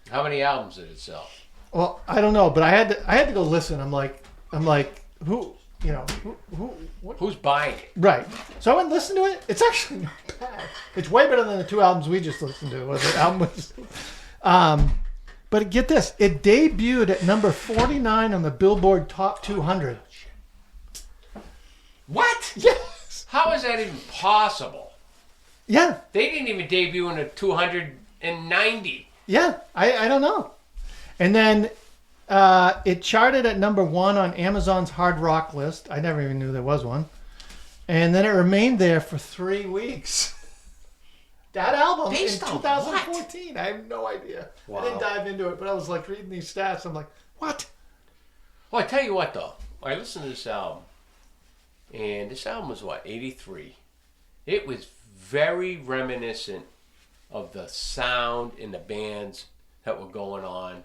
How many albums did it sell? Well, I don't know, but I had to go listen. I'm like, who, what? Who's buying it? Right. So I went and listened to it. It's actually not bad. It's way better than the 2 albums we just listened to. The album was, but get this, it debuted at number 49 on the Billboard Top 200. What? Yes. How is that even possible? Yeah. They didn't even debut in a 290. Yeah. I don't know. And then it charted at number 1 on Amazon's hard rock list. I never even knew there was one. And then it remained there for 3 weeks. That album Based in on 2014. I have no idea. Wow. I didn't dive into it, but I was like reading these stats. I'm like, what? Well, I tell you what, though. I listened to this album, and this album was, 83? It was very reminiscent of the sound in the bands that were going on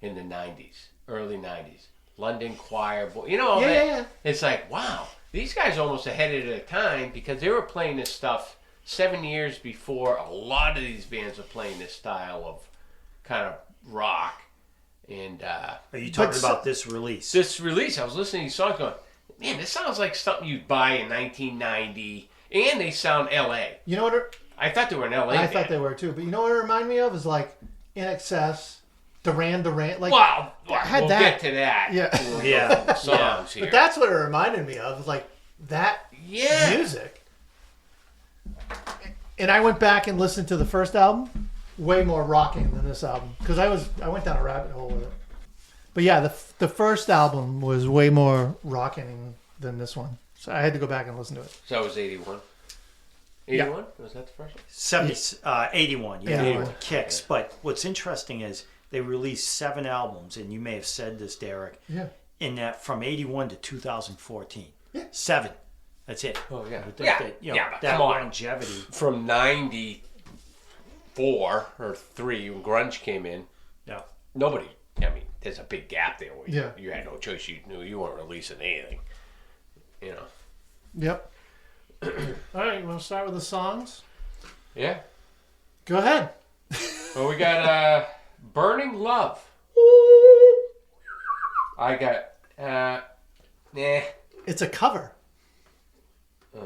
in the 90s, early 90s. London Choir, Yeah. It's like, wow, these guys are almost ahead of their time because they were playing this stuff 7 years before a lot of these bands were playing this style of kind of rock. And Are you talking But about this release? this release, I was listening to these songs going, man, this sounds like something you'd buy in 1990. And they sound L.A. You know what? I thought they were in L.A. I then. thought they were too. But you know what it reminded me of? Is like In Excess, Duran Duran. Like, Wow, had we'll that. get to that. Yeah. We'll Yeah. go to the songs here. But that's what it reminded me of. Is like that Yeah. music. And I went back and listened to the first album. Way more rocking than this album because I went down a rabbit hole with it. But yeah, the first album was way more rocking than this one. So I had to go back and listen to it. So that was 81. 81? Was that the first one? 81, yeah, 81. Kicks. But what's interesting is they released 7 albums, and you may have said this, Derek, Yeah. in that from 81 to 2014. Yeah. 7. That's it. Oh, yeah. But Yeah, you know, yeah, but that come on. longevity. From 94 or 3 when grunge came in, Yeah. nobody, I mean, there's a big gap there where Yeah. you had no choice. You knew you weren't releasing anything. You know. Yep. All right, you want to start with the songs? Yeah. Go ahead. Well, we got Burning Love. I got, nah. It's a cover. I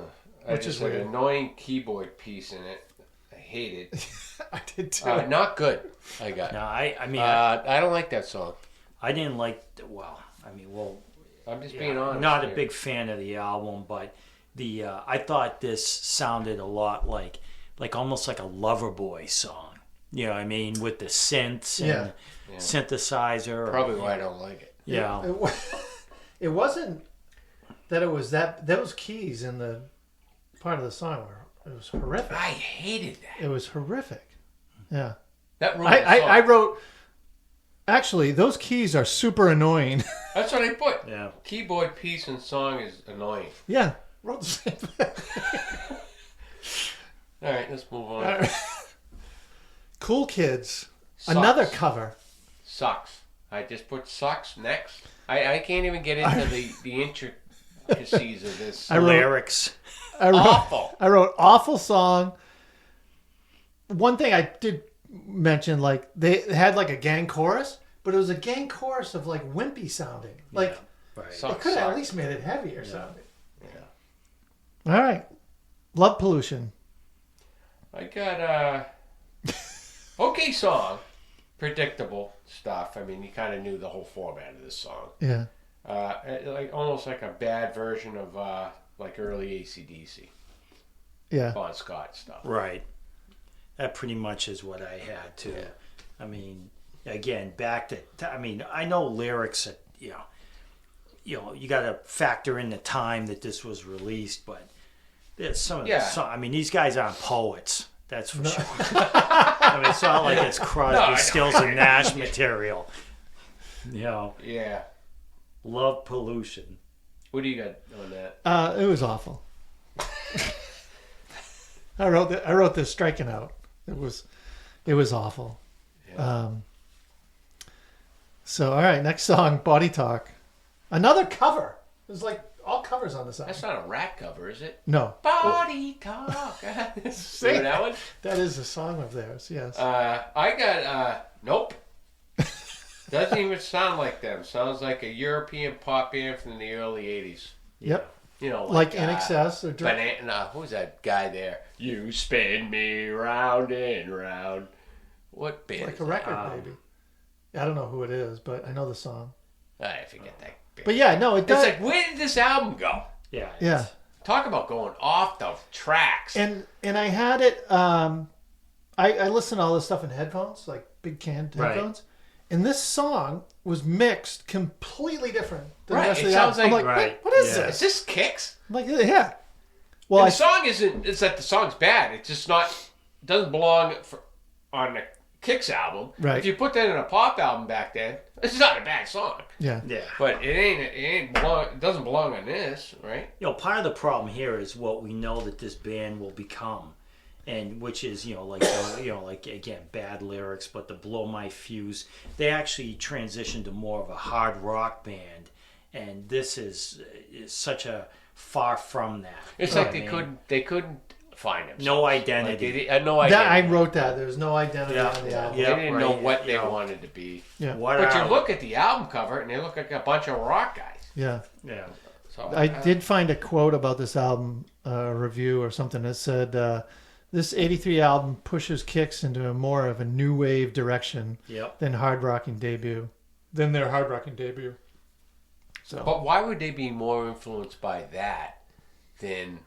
Which just is had weird. an annoying keyboard piece in it. I hate it. I did too. Not good. I got. No, I mean, I don't like that song. I didn't like. I'm just being honest. I'm not a here. big fan of the album, but I thought this sounded a lot like almost like a Loverboy song. You know what I mean? With the synths and Yeah. synthesizer. Probably why I don't like it. Yeah. It wasn't that it was those keys in the part of the song were, it was horrific. I hated that. It was horrific. Yeah. That ruined the song. I wrote, actually, those keys are super annoying. That's what I put. Yeah. Keyboard piece and song is annoying. Yeah. Wrote the same thing. All right, let's move on. All right. Cool Kids. Sucks. Another cover. Sucks. I just put sucks next. I can't even get into the intricacies of this. Lyrics. Awful. I wrote awful song. One thing I did mention, like they had like a gang chorus, but it was a gang chorus of like wimpy sounding. Like Right. they Sucks, could have at sucks. least made it heavier sounding. Yeah. All right. Love Pollution. I got okay song, predictable stuff. I mean, you kind of knew the whole format of this song. Yeah. Like almost like a bad version of like early AC/DC, Yeah. Bon Scott stuff. Right. That pretty much is what I had too. Yeah. I mean, again, back to. I mean, I know lyrics. You know, you got to factor in the time that this was released, but there's some of the song. I mean, these guys aren't poets. That's for sure. I mean, it's not like it's Crosby, Stills, and Nash material. You know, Yeah. Love Pollution. What do you got on that? It was awful. I wrote this striking out. It was awful. Yeah. So all right, next song, Body Talk. Another cover. There's like all covers on this album. That's not a rap cover, is it? No. Body talk. See that one? That is a song of theirs, yes. I got nope. Doesn't even sound like them. Sounds like a European pop band from the early '80s. Yep. You know, Like In Excess or Banana. Who's that guy there? You spin me round and round. What band? like is a that? record, maybe. I don't know who it is, but I know the song. I forget that. Band. But yeah, no, it does. It's like, where did this album go? Yeah. Yeah. Talk about going off the tracks. And I had it. I listened to all this stuff in headphones, like big canned Right. headphones, and this song was mixed completely different than Right, the rest it of the sounds album. I'm like- like, right, wait, what is yeah. Is this? this Kicks? I'm like, yeah. Well, And the song isn't. It's that the song's bad. It's just not. Doesn't belong on the Kicks album. Right. If you put that in a pop album back then, it's not a bad song. yeah, Yeah. But it doesn't belong on this, right? You know, part of the problem here is what we know that this band will become, and which is, like again, bad lyrics, but the Blow My Fuse, they actually transitioned to more of a hard rock band, and this is such a far from that. It's You know like what I mean? they couldn't find themselves. No Like identity. they had no identity. I wrote that. There's no identity Yeah. on the album. They Yeah. didn't know right, what they yeah. wanted to be. Yeah, What But you are- look at the album cover and they look like a bunch of rock guys. yeah. Yeah. So I did find a quote about this album review or something that said, "This '83 album pushes Kicks into a more of a new wave direction Yep. than their hard rocking debut." So But why would they be more influenced by that than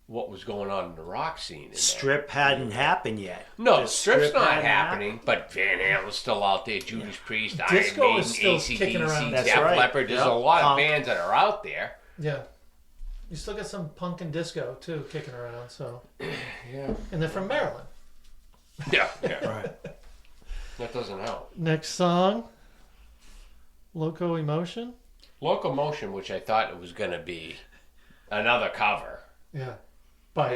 what was going on in the rock scene? In there? Strip hadn't happened yet. No, The Strip's not hadn't happening, but Van Halen's still out there, Judas Priest, Iron Disco Maiden, is still kicking around. AC/DC, That's Def right. Leppard. There's Yep. a lot of Punk. bands that are out there. yeah, you still got some punk and disco too kicking around. So Yeah. and they're from Maryland. Yeah, yeah. Right. That doesn't help. Next song, Loco Emotion. Locomotion, which I thought it was going to be another cover. Yeah, by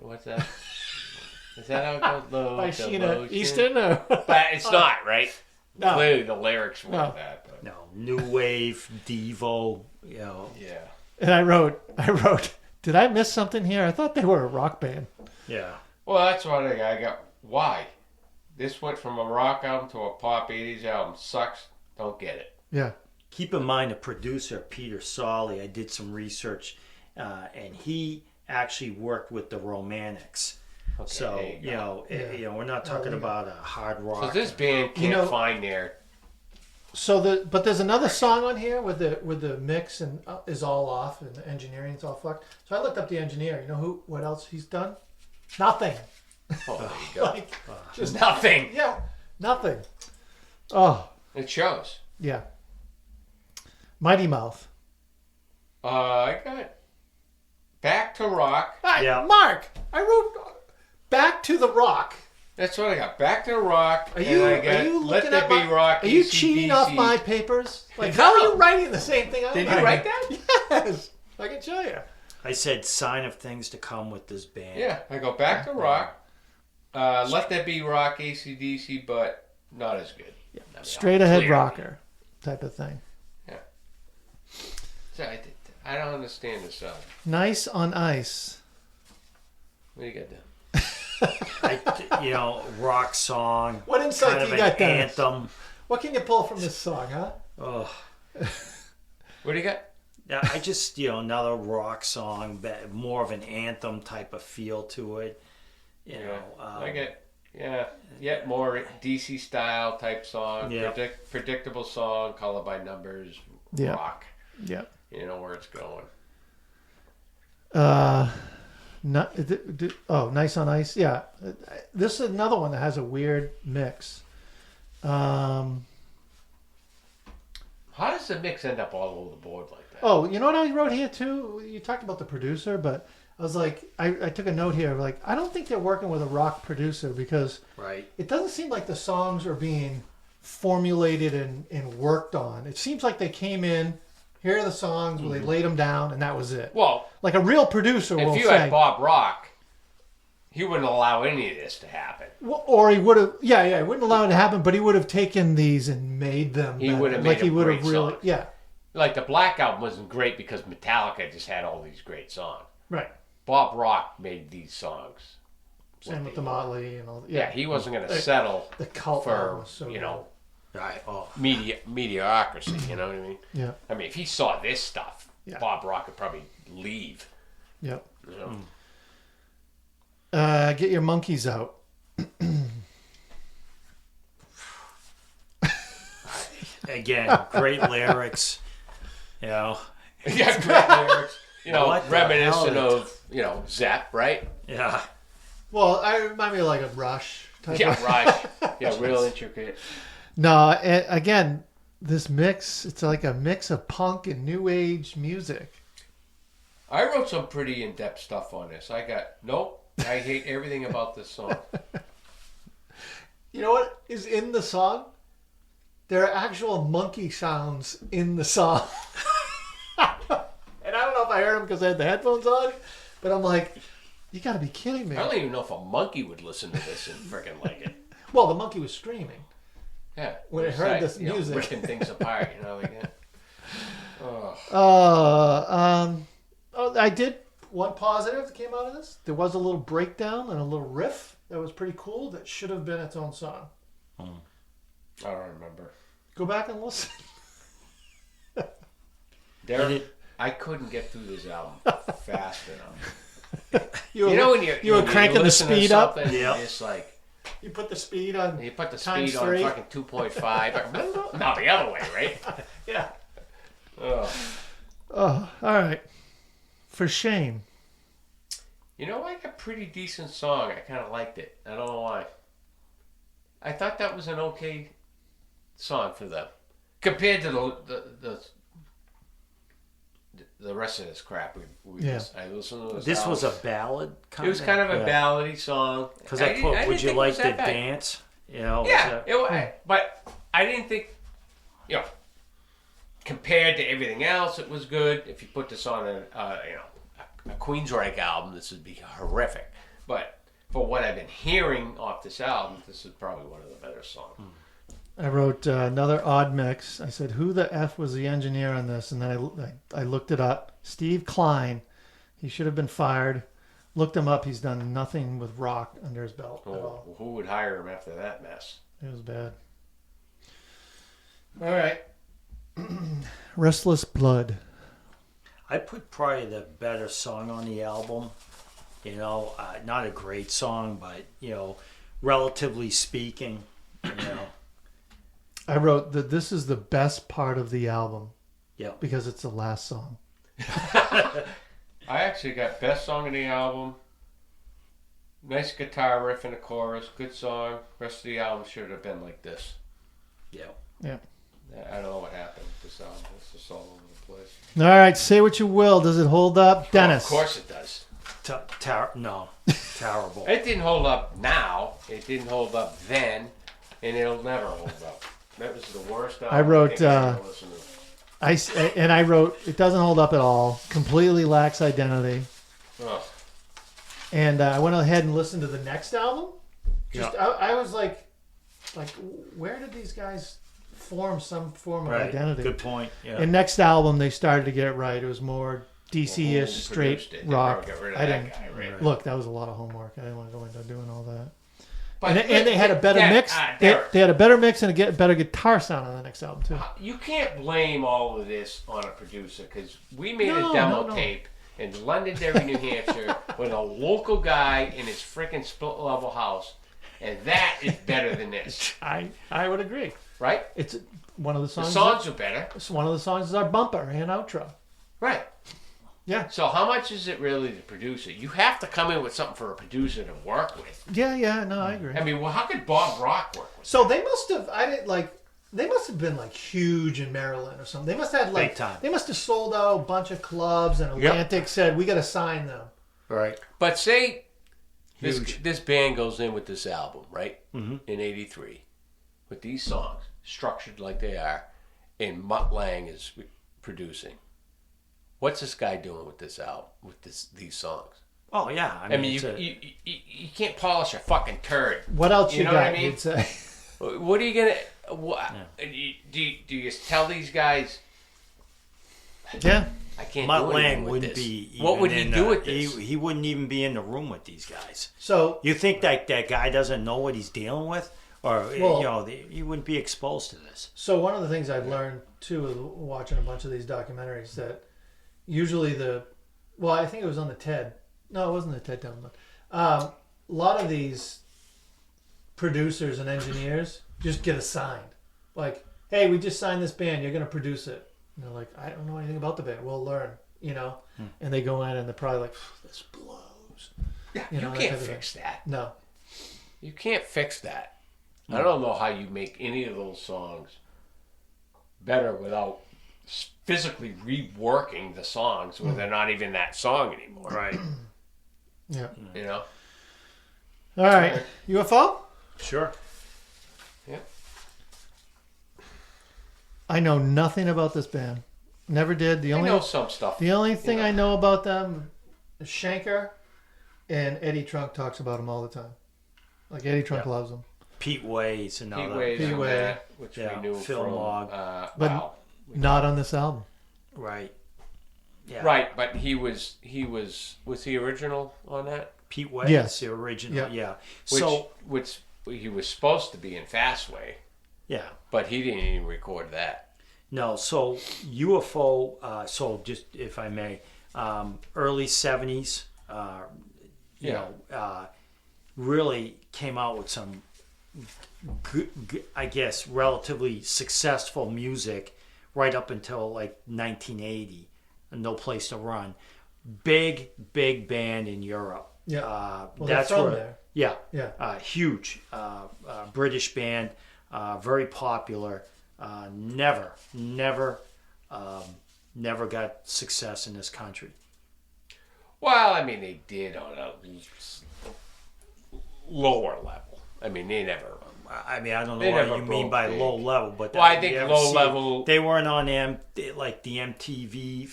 What's that? Is that how it goes? by Sheena Locomotion. Easton. But it's not, right? No. Clearly the lyrics weren't No. that. But No, new wave, Devo. yeah. And I wrote, did I miss something here? I thought they were a rock band. Yeah. Well, that's what I got. Why? This went from a rock album to a pop 80s album. Sucks. Don't get it. Yeah, Keep in mind the producer, Peter Solly, I did some research, and he actually worked with the Romantics. Okay, So, there you go. Yeah. we're not talking about a hard rock. So this band can't know- find their. So but there's another song on here with the mix and is all off and the engineering is all fucked. So I looked up the engineer. You know what else he's done? Nothing. Oh, there you go. Like, Just nothing. yeah, nothing. Oh, It shows. yeah. Mighty Mouth. I got Back to Rock. Hi, Yeah. Mark, I wrote Back to the Rock. That's what I got. Back to Rock. Are you Let looking There at Be my, Rock. Are you AC/DC. cheating off my papers? Like, No. how are you writing the same thing I'm Did you writing? write that? Yes, I can show you. I said sign of things to come with this band. Yeah, I go Back to Rock. Let There Be Rock, AC/DC, but not as good. Yeah. I mean, Straight ahead clearly. rocker type of thing. So I don't understand this song. Nice on Ice. What do you got there? Rock song. What insight kind do of you an got, Dennis? anthem. What can you pull from this song, huh? Oh, What do you got? yeah. I just another rock song, but more of an anthem type of feel to it. I get yet more DC style type song. Yeah. Predictable song, color by numbers, Yeah. rock. Yeah. You know where it's going. Nice on Ice. Yeah, this is another one that has a weird mix. How does the mix end up all over the board like that? Oh, you know what I wrote here too? You talked about the producer, but I was like, I took a note here. Like, I don't think they're working with a rock producer because Right. it doesn't seem like the songs are being formulated and worked on. It seems like they came in, here are the songs, where they laid them down, and that was it. Well, Like a real producer will if you say, had Bob Rock, he wouldn't allow any of this to happen. well, or he would have, he wouldn't allow it to happen, but he would have taken these and made them. He better. would have like made he them would great have really, songs. yeah, Like the Black Album wasn't great because Metallica just had all these great songs. right. Bob Rock made these songs. Same with the Motley and all. Yeah, he wasn't going to settle The cult album for was so Right. Oh, mediocrity. You know what I mean? good. Yeah, I mean, if he saw this stuff, Yeah. Bob Rock would probably leave. yeah. You know? Get your monkeys out. again, great lyrics. Yeah, great lyrics. What the Reminiscent hell? of Zepp, right? Yeah. Well, I remind me of like a Rush type. Yeah, of, Rush. Yeah, real intricate. No, again, this mix. It's like a mix of punk and new age music. I wrote some pretty in-depth stuff on this. I hate everything about this song. You know what is in the song? There are actual monkey sounds in the song. And I don't know if I heard them because I had the headphones on, but I'm like, you got to be kidding me. I don't even know if a monkey would listen to this and freaking like it. Well, the monkey was screaming. Yeah. When it It's heard like, this music. ripping things apart, like that. Oh. I did one positive that came out of this. There was a little breakdown and a little riff that was pretty cool that should have been its own song. I don't remember. Go back and listen. I couldn't get through this album fast enough. You When you were cranking the listen to speed up. something, Yep. you're just like, You put the speed on. you put the Times speed on three. fucking 2.5. No, the other way, right? Yeah. Oh. Oh, all right. For shame. Like a pretty decent song. I kind of liked it. I don't know why. I thought that was an okay song for them compared to the rest of this crap. I listened to This was a album. ballad. It was kind of a ballady song. Because didn't would you think it like was to that bad. dance? Yeah, but I didn't think, compared to everything else, it was good. If you put this on a Queensryche album, this would be horrific. But for what I've been hearing off this album, this is probably one of the better songs. I wrote another odd mix. I said, who the F was the engineer on this? And then I looked it up. Steve Klein. He should have been fired. Looked him up. He's done nothing with rock under his belt at all. Well, who would hire him after that mess? It was bad. All right. Restless Blood. I put probably the better song on the album. Not a great song, but relatively speaking, I wrote that this is the best part of the album. Yeah. Because it's the last song. I actually got best song of the album, Nice guitar riff in the chorus, good song. Rest of the album should have been like this. Yeah. Yeah. I don't know what happened with this album. It's just all over the place. All right, say what you will. Does it hold up, Dennis? Well, of course it does. No, terrible. It didn't hold up now. It didn't hold up then, and it'll never hold up. That was the worst album I wrote, think I've ever listened to. I wrote, it doesn't hold up at all. Completely lacks identity. Ugh. And I went ahead and listened to the next album. Yeah. I was like, where did these guys form some form of Right. identity? Good point. Yeah. And next album, they started to get it right. It was more DC-ish, Well, who straight produced it? They rock. probably got rid of I that didn't guy, right? look. That was a lot of homework. I didn't want to go into doing all that. But And they had a better mix. Derek, They had a better mix and a better guitar sound on the next album too. you can't blame all of this on a producer because we made No, a demo no. tape in Londonderry, New Hampshire, with a local guy in his freaking split-level house, and that is better than this, I would agree. right? It's one of the The songs. songs are better, It's one of the songs is our bumper and outro. right? Yeah. So how much is it really the producer? You have to come in with something for a producer to work with. Yeah. No, I agree. I mean, well, how could Bob Rock work with? So they must have. I didn't like. They must have been like huge in Maryland or something. They must have had like. Big time. They must have sold out a bunch of clubs, and Atlantic said we got to sign them. Right. But say Huge. this band goes in with this album, right? Mm-hmm. In '83, with these songs structured like they are, and Mutt Lang is producing. What's this guy doing with this album, with these songs? Oh yeah. I mean, it's you can't polish a fucking turd. What else you know got? what I mean? You'd say. What are you gonna? What, do you tell these guys? Yeah. I can't Mutt do anything Lang with wouldn't this. be. What even would he in do the- with this? He wouldn't even be in the room with these guys. So You think that guy doesn't know what he's dealing with, or Well- he wouldn't be exposed to this? So one of the things I've learned too, watching a bunch of these documentaries, that usually I think it was on the TED. No, it wasn't the TED document. A lot of these producers and engineers just get assigned. Like, hey, we just signed this band. You're going to produce it. And they're like, I don't know anything about the band. We'll learn, And they go in and they're probably like, this blows. Yeah, You know, you that can't type of fix that. No. You can't fix that. I don't know how you make any of those songs better without physically reworking the songs when they're not even that song anymore. Right. Yeah. You know? All right. UFO? Sure. Yeah. I know nothing about this band. Never did. I know some stuff. The only thing know. I know about them is Shanker, and Eddie Trunk talks about them all the time. Like Eddie Trunk Yeah. loves them. Pete Wade's another. Pete Wade's Pete in Wade. that, which Yeah, we knew Phil from. Mogg. But- Wow. Not on this album. Right. Yeah. Right, but he was the original on that? Pete Wade's Yes. the original. Yeah. Yeah. Which he was supposed to be in Fastway, Yeah. but he didn't even record that. No, so UFO, so just if I may, early 70s, really came out with some, I guess, relatively successful music right up until like 1980. No Place to Run. Big band in Europe. Yeah. Well, they're That's from where, there. Yeah. Yeah. Huge British band, very popular. Never got success in this country. Well, I mean, they did on a lower level. I mean, they never. I mean, I don't know They what never you mean broke by big. low level, but Well, I think you ever low see- level- They weren't on like the MTV.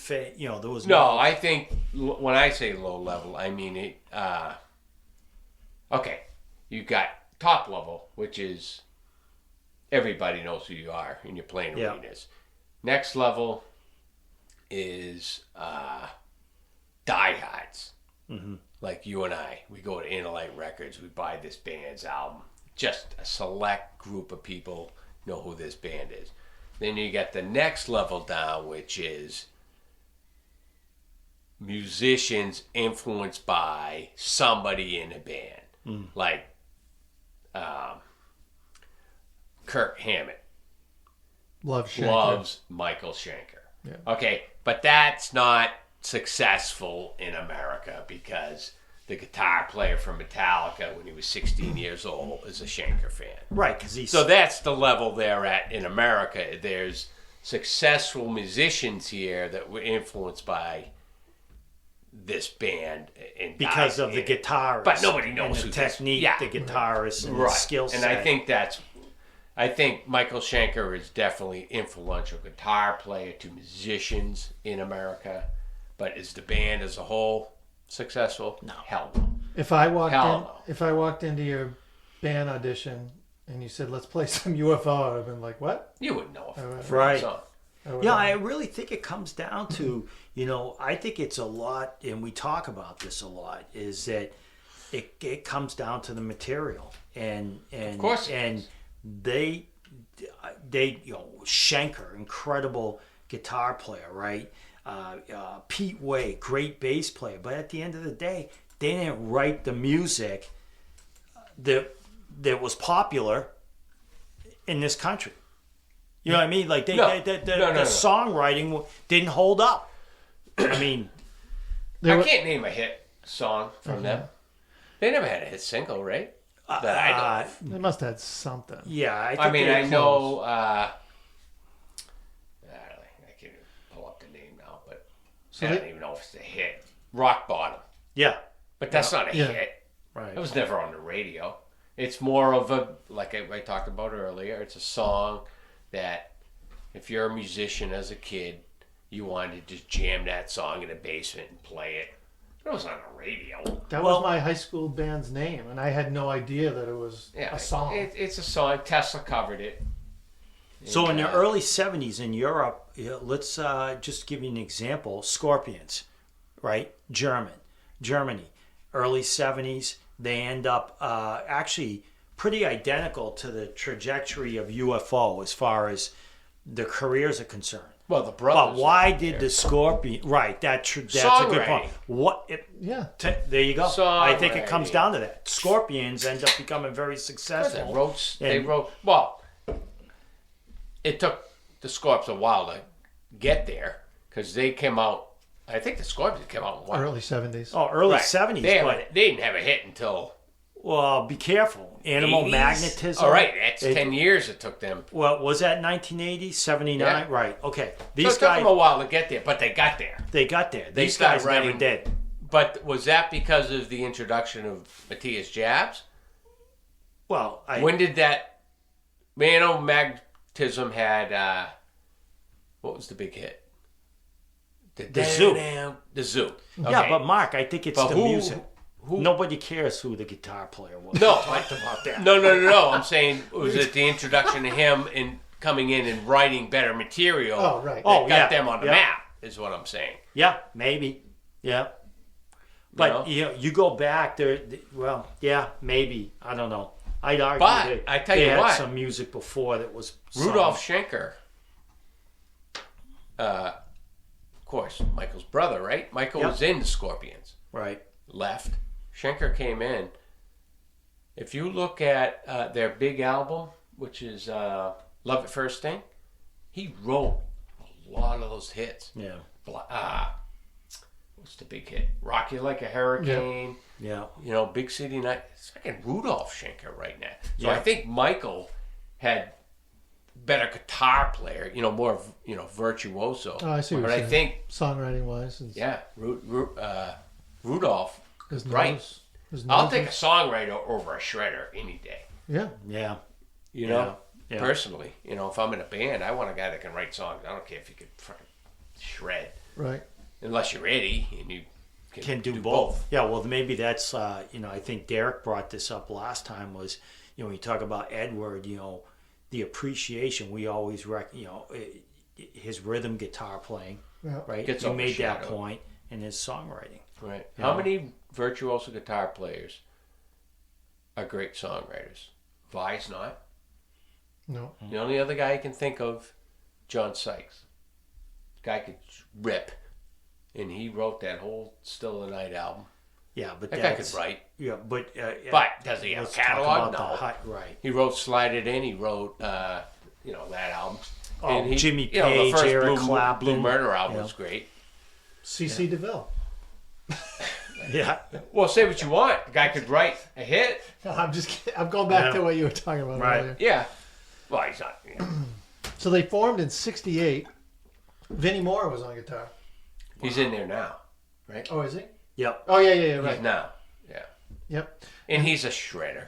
There was No, I think when I say low level, I mean it. Okay, you got top level, which is everybody knows who you are and you're playing Yeah. arenas. Next level is diehards. Mm-hmm. Like you and I, we go to Interlight Records, we buy this band's album. Just a select group of people know who this band is. Then you get the next level down, which is musicians influenced by somebody in a band. Like Kirk Hammett Love Shanker. loves Michael Schenker. Yeah. Okay, but that's not successful in America because the guitar player from Metallica when he was 16 years old is a Schenker fan. Right, because he's So that's the level they're at in America. There's successful musicians here that were influenced by this band and because guys of the in it. guitarist, But nobody knows and who the this- technique, yeah. the guitarist, and the Right. skill set. And I think Michael Schenker is definitely influential guitar player to musicians in America. But is the band as a whole successful? No. Hell no. If I walked Hell in, if I walked into your band audition and you said, "Let's play some UFO," I'd have been like, "What?" You wouldn't know if Right. it's Right. a song. Yeah, I really think it comes down to, I think it's a lot, and we talk about this a lot, is that it comes down to the material. And Of course it and is. they Schenker, incredible guitar player, right? Pete Way, great bass player. But at the end of the day, they didn't write the music that was popular in this country. You know what I mean? Like the songwriting didn't hold up. I mean, I can't name a hit song from them. They never had a hit single, right? That I know of. They must have had something. yeah. I I mean, they're I close. know. I can't even pull up the name now, but So I don't even know if it's a hit. Rock Bottom, Yeah, but that's not a Yeah. hit. right. It was never on the radio. It's more of a, like I talked about earlier, it's a song that if you're a musician as a kid, you wanted to just jam that song in the basement and play it. It was on the radio. That Well- was my high school band's name, and I had no idea that it was Yeah, a song. It's a song. Tesla covered it. So in the And, early 70s in Europe, let's just give you an example. Scorpions, right? Germany. Early 70s, they end up actually pretty identical to the trajectory of UFO as far as their careers are concerned. well, the But brothers. why were did there. the Scorpion... Right, that's a good point. Songwriting. Yeah. There you go. I think it comes Songwriting. down to that. Scorpions end up becoming very They successful. wrote. Well, it took the Scorps a while to get there because they came out. I think the Scorpions came out in what? Early 70s. Oh, early Right. 70s. They, but, they didn't have a hit until well, be careful. Animal 80s? magnetism. All right, that's It- 10 years it took them. Well, was that 1980, 79? Yeah. Right. Okay. So These it took guys, them a while to get there, but they got there. they got there. They These started guys never writing- did. But was that because of the introduction of Matthias Jabs? Well, When did that Animal Magnetism had what was the big hit? The Zoo. The Zoo. yeah, Okay. but Mark, I think it's But the who- music. who- Nobody cares who the guitar player was. No, We talked about that. No. I'm saying was it the introduction of him and coming in and writing better material? Oh, right. That Oh, got yeah. them on the Yeah. map. Is what I'm saying. Yeah, maybe. Yeah. But know? you go back there. Well, yeah, maybe. I don't know. I'd argue But, that I tell they you had what. some music before that was Rudolf sung. Schenker, of course, Michael's brother, right? Michael Yep. was in the Scorpions. Right. Left. Schenker came in. If you look at their big album, which is Love at First Sting, he wrote a lot of those hits. Yeah. What's the big hit? Rock You Like a Hurricane. Yeah. You know, Big City Night. It's fucking Rudolph Schenker right now. So Yeah. I think Michael had better guitar player, more, virtuoso. Oh, I see what But you're I saying. think, Songwriting wise, yeah, Rudolph, his nose, right. his I'll nose take a was- songwriter over a shredder any day. Yeah. Yeah. You know, Yeah. personally, if I'm in a band, I want a guy that can write songs. I don't care if you could fucking shred, Right. unless you're Eddie and you Can do both. Yeah, well, maybe that's, I think Derek brought this up last time was, when you talk about Edward, the appreciation, we always, his rhythm guitar playing, Yeah. right? Gets You made that overshadowed. point in his songwriting. Right. You How know? many virtuoso guitar players are great songwriters? Vi's not. No. The only other guy I can think of, John Sykes. Guy could rip, and he wrote that whole Still the Night album. Yeah, but That guy that's... could write. Yeah, but... But does he have a let's talk catalog? about the No. right. He wrote Slide It In. He wrote, that album. Oh, And he, Jimmy the Page, first Eric Blue Clapton. Murder album Yeah. was great. C.C. DeVille. Yeah. Well, say what you want. The guy could write a hit. No, I'm just kidding. I'm going back Yeah. to what you were talking about Right. earlier. Yeah. Well, he's not. So they formed in '68. Vinnie Moore was on guitar. He's in there now, right? Oh, is he? Yep. Oh, yeah, right. He's now. Yeah. Yep. And he's a shredder.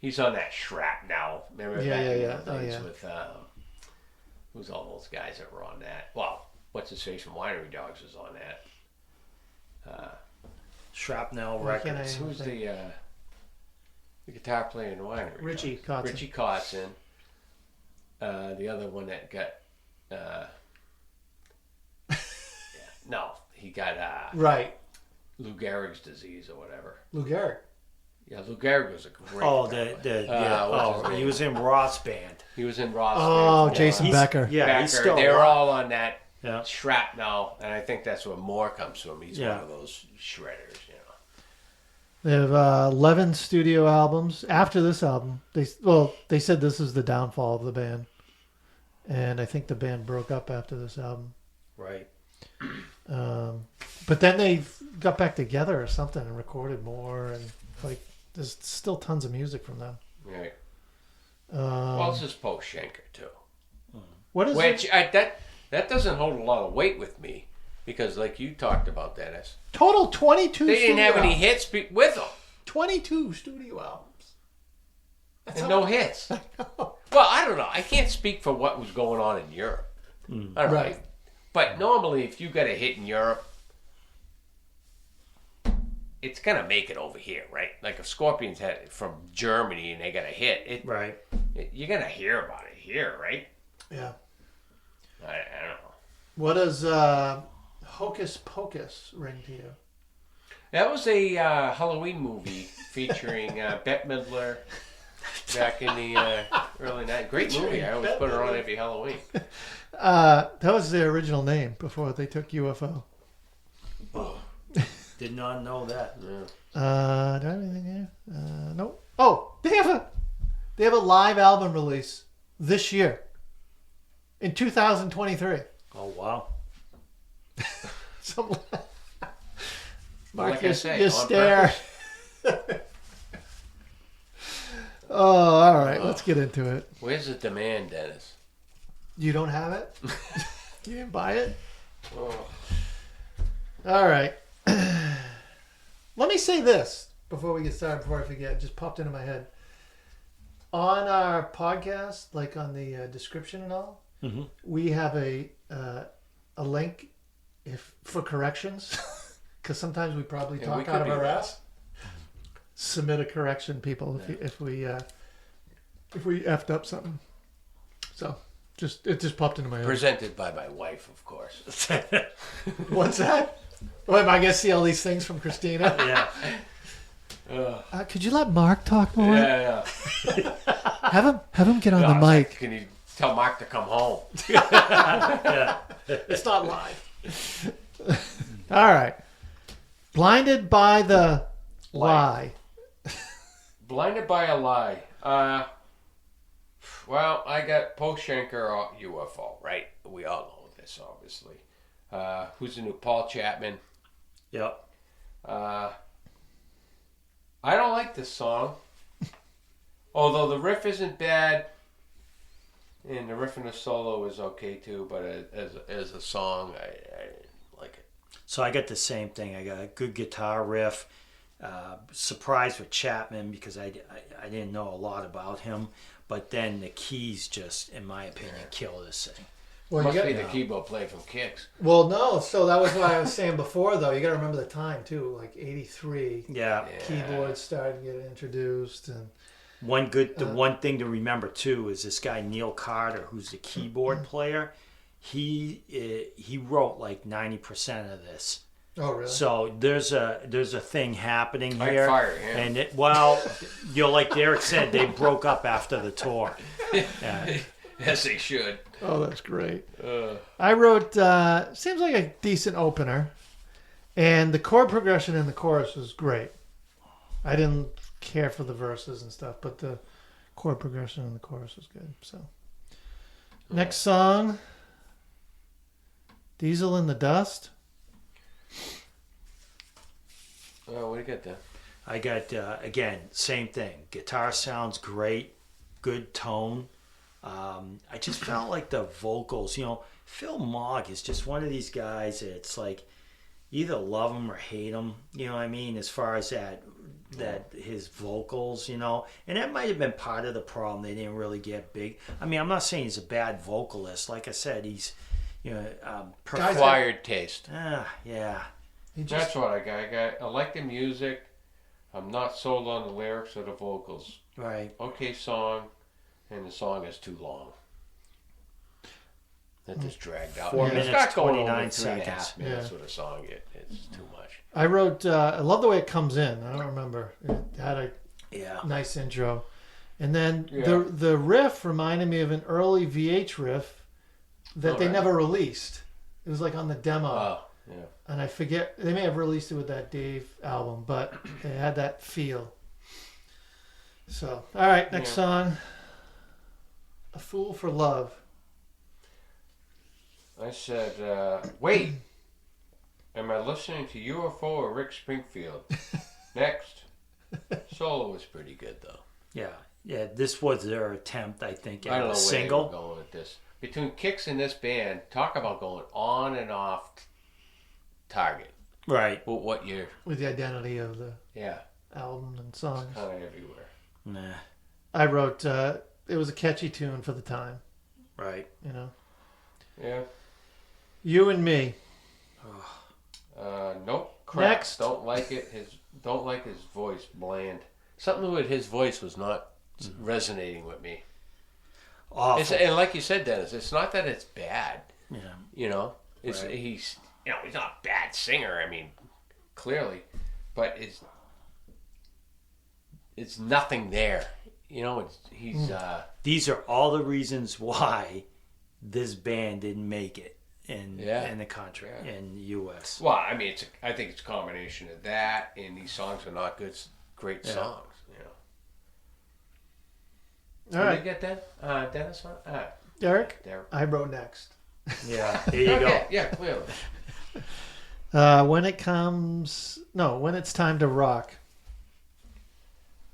He's on that Shrapnel. Remember Yeah, back in yeah. the Oh, days yeah. with who's all those guys that were on that? Well, what's his face from Winery Dogs was on that. Shrapnel Why can't Records. I- Who's the guitar player in Winery? Richie Dogs? Kotzen. Richie Kotzen. The other one that got. No, he got Right. Lou Gehrig's disease or whatever. Lou Gehrig. Yeah, Lou Gehrig was a great. Oh, guitar the player. yeah. what's his Oh, name? he was in Ross band. He was in Ross. Oh, Band. Jason Yeah. Becker. Yeah, Becker. he's still They were alive. all on that Yeah. Shrapnel, and I think that's where Moore comes from. He's Yeah. one of those shredders, you know. They have 11 studio albums. After this album, they said this is the downfall of the band, and I think the band broke up after this album. Right. But then they got back together or something and recorded more, and like there's still tons of music from them. Right. Well, it's just post Schenker too, What is which it? that doesn't hold a lot of weight with me because, like you talked about, Dennis, Total 22. they didn't have any albums. hits with them 22 studio albums. and no hits. Well, I don't know. I can't speak for what was going on in Europe. I don't know. Right. But normally, if you got a hit in Europe, it's gonna make it over here, right? Like if Scorpions had it from Germany and they got a hit, Right. you're gonna hear about it here, right? Yeah. I don't know. What does Hocus Pocus ring to you? That was a Halloween movie featuring Bette Midler back in the early 90s. Great movie. I always put her on every Halloween. That was their original name before they took UFO. Did not know that. Yeah. Do I have anything here? Nope. Oh, they have a live album release this year in 2023. Oh wow. Some Mark, Like I say, you on stare. Oh, all right. Let's get into it. Where's the demand, Dennis? You don't have it? You didn't buy it? Oh. All right. Let me say this before we get started, before I forget. It just popped into my head. On our podcast, like on the description and all, we have a link for corrections because sometimes we probably Yeah, talk we out could of do our that. ass. Submit a correction, people, if we effed up something. So it just popped into my head. Presented by my wife, of course. What's that? Well, I guess see all these things from Christina. Yeah. Could you let Mark talk more? Yeah. Have him get on No, the it's like, mic. can you tell Mark to come home? It's not live. All right. Blinded by the lie. Blinded by a lie. Well, I got post Schenker or UFO, right? We all know this, obviously. Who's the new Paul Chapman? Yep. I don't like this song. Although the riff isn't bad, and the riff in the solo is okay too, but as a song, I didn't like it. So I got the same thing. I got a good guitar riff. Surprised with Chapman because I didn't know a lot about him. But then the keys just, in my opinion, kill this thing. Well, Must you be got, the keyboard player from Kicks. well, no. So that was what I was saying before, though. You got to remember the time too. Like '83, Yeah. keyboards started getting introduced, and The one thing to remember too is this guy Neil Carter, who's the keyboard player. He wrote like 90% of this. oh really? So there's a thing happening I'd here, fire him. and like Derek said, they broke up after the tour. Yeah. Yes, they should. Oh, that's great. I wrote, seems like a decent opener. And the chord progression in the chorus was great. I didn't care for the verses and stuff, but the chord progression in the chorus was good. So, next song, Diesel in the Dust. What do you got there? I got, again, same thing. Guitar sounds great, good tone. I just felt like the vocals, Phil Mogg is just one of these guys that it's like either love him or hate him, you know what I mean, as far as that his vocals, and that might have been part of the problem. They didn't really get big. I mean, I'm not saying he's a bad vocalist. Like I said, he's, Acquired taste. Yeah. That's what I got. I like the music. I'm not sold on the lyrics or the vocals. Right. Okay song, and the song is too long. That just dragged out. 4 It's minutes, not going 29 over 3.5 seconds. minutes with a song. It's too much. I wrote, I love the way it comes in. I don't remember. It had a Yeah. nice intro. And then Yeah. the riff reminded me of an early VH riff that they Alright. never released. It was like on the demo. Oh, yeah. And I forget, they may have released it with that Dave album, but it had that feel. So, all right, next Yeah. song. A Fool for Love. I said, wait. Am I listening to UFO or Rick Springfield? Next. Solo was pretty good, though. Yeah. Yeah, this was their attempt, I think, I at don't know a where single. they were going with this. Between Kicks and this band, talk about going on and off target. Right. Well, what year? With the identity of the Yeah, album and songs. kind of everywhere. Nah. I wrote, it was a catchy tune for the time, Right. Yeah. You and Me. Nope. Crap. Next. Don't like it. Don't like his voice. Bland. Something with his voice was not resonating with me. Awful. And like you said, Dennis, it's not that it's bad. Yeah. It's Right. he's not a bad singer. I mean, clearly, but it's nothing there. He's These are all the reasons why this band didn't make it in the country, in the U.S. well. I mean, I think it's a combination of that and these songs are not great Yeah. songs. All Did right, you get that, Dennis? Derek, Derek. I wrote next. Yeah. There you Okay, go. yeah, clearly. When it's time to rock.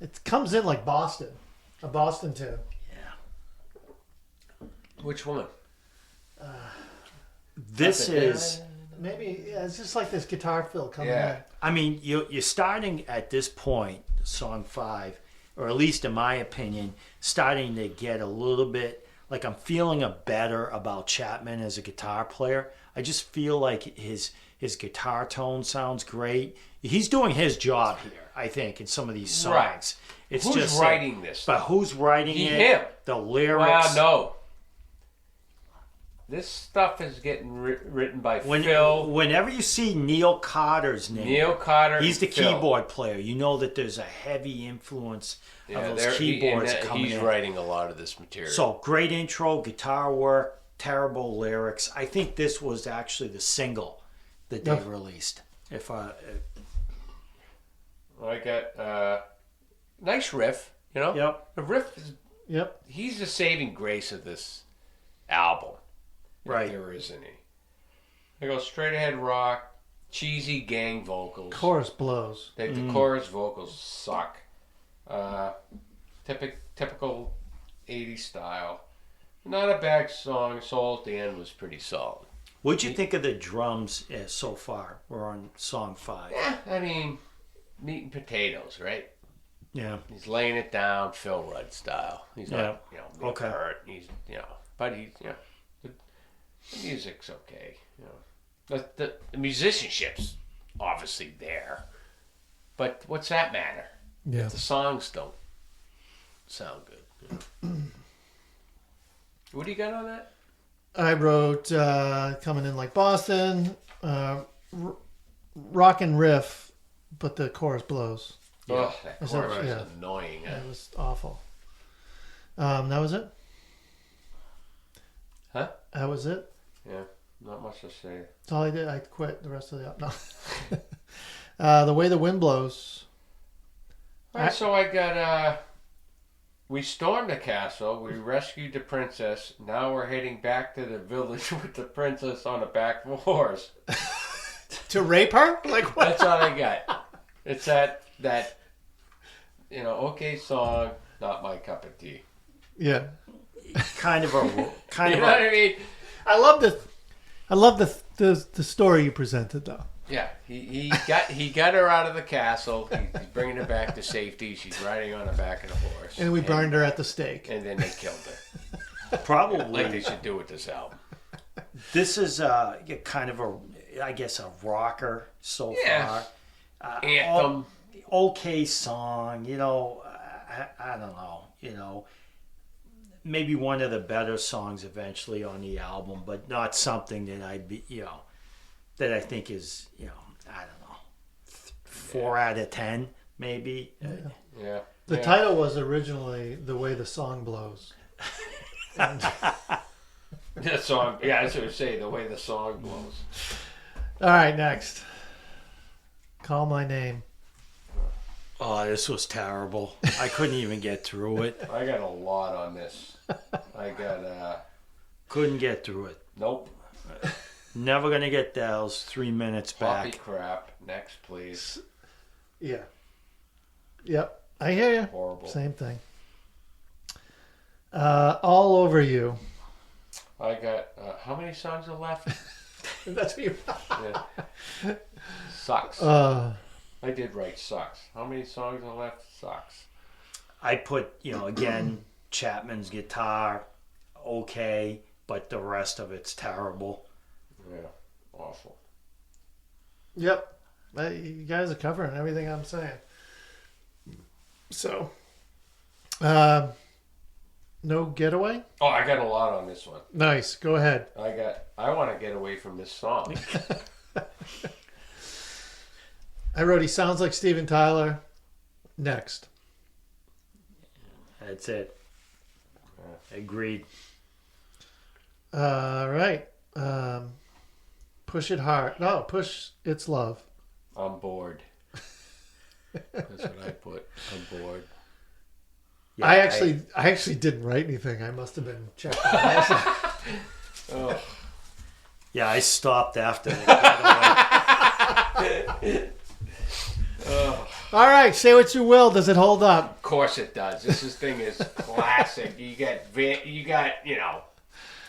It comes in like Boston, a Boston tune. Which one? This is. Maybe it's just like this guitar fill coming Yeah. I mean, you're starting at this point, song 5, or at least in my opinion, starting to get a little bit like I'm feeling better about Chapman as a guitar player. I just feel like his guitar tone sounds great. He's doing his job here, I think, in some of these songs. Right. It's Who's just writing this? But who's writing it? Him. The lyrics. Well, no. This stuff is getting written by Phil. Whenever you see Neil Carter's name, Neil Carter. he's the and Phil. keyboard player. You know that there's a heavy influence Yeah, of those keyboards coming he's in. writing a lot of this material. So great intro, guitar work, terrible lyrics. I think this was actually the single that they released. I got nice riff. Yep. The riff is. Yep. He's the saving grace of this album. Right. If there is any. They go straight ahead rock, cheesy gang vocals. Chorus blows. The chorus vocals suck. Typical 80s style. Not a bad song. Soul at the end was pretty solid. What'd you think of the drums so far? We're on song 5. Yeah, I mean, meat and potatoes, right? Yeah. He's laying it down, Phil Rudd style. He's not, being Okay. hurt. He's, but he's, the music's okay. The musicianship's obviously there, but what's that matter? Yeah. The songs don't sound good. What do you got on that? I wrote coming in like Boston, rock and riff, but the chorus blows. Oh, that Is that- chorus is yeah. annoying. It was awful. That was it. Huh? That was it. Yeah, not much to say. That's all I did. I quit the rest of the no. The Way the Wind Blows. All right, so I got, we stormed the castle, we rescued the princess, now we're heading back to the village with the princess on the back of a horse. To rape her? Like what? That's all I got. It's that okay song, not my cup of tea. Yeah. Kind of a You know what I mean? I love the story you presented though. Yeah, he got her out of the castle. He's bringing her back to safety. She's riding on the back of the horse. And we burned her at the stake. And then they killed her. probably. Like they should do with this album. This is kind of a rocker so Yeah. far. Anthem. Okay song, I don't know, maybe one of the better songs eventually on the album, but not something that I'd be, that I think is, I don't know, 4 out of 10 maybe. Yeah. The title was originally "The Way the Song Blows." That song, yeah, that's what I say. The way the song blows. All right, next. Call My Name. Oh, this was terrible. I couldn't even get through it. I got a lot on this. I got Couldn't get through it. nope. Never gonna get those 3 minutes Floppy back. crap. Next, please. Yeah. Yep. I hear you. Horrible. Same thing. All Over You. I got how many songs are left? That's what you. Yeah. Sucks. I did write sucks. How many songs are left? Sucks. I put, again, Chapman's guitar, okay, but the rest of it's terrible. Yeah. Awful. Yep. You guys are covering everything I'm saying. So, no Getaway? Oh, I got a lot on this one. Nice. Go ahead. I want to get away from this song. I wrote, he sounds like Steven Tyler. Next. That's it. Agreed. All right. Push It Hard. No, Push It's Love. I'm bored. That's what I put. I'm bored. Yeah, I actually didn't write anything. I must have been checking. Oh. Yeah, I stopped after it. All right, say what you will. Does it hold up? Of course it does. This thing is classic. You got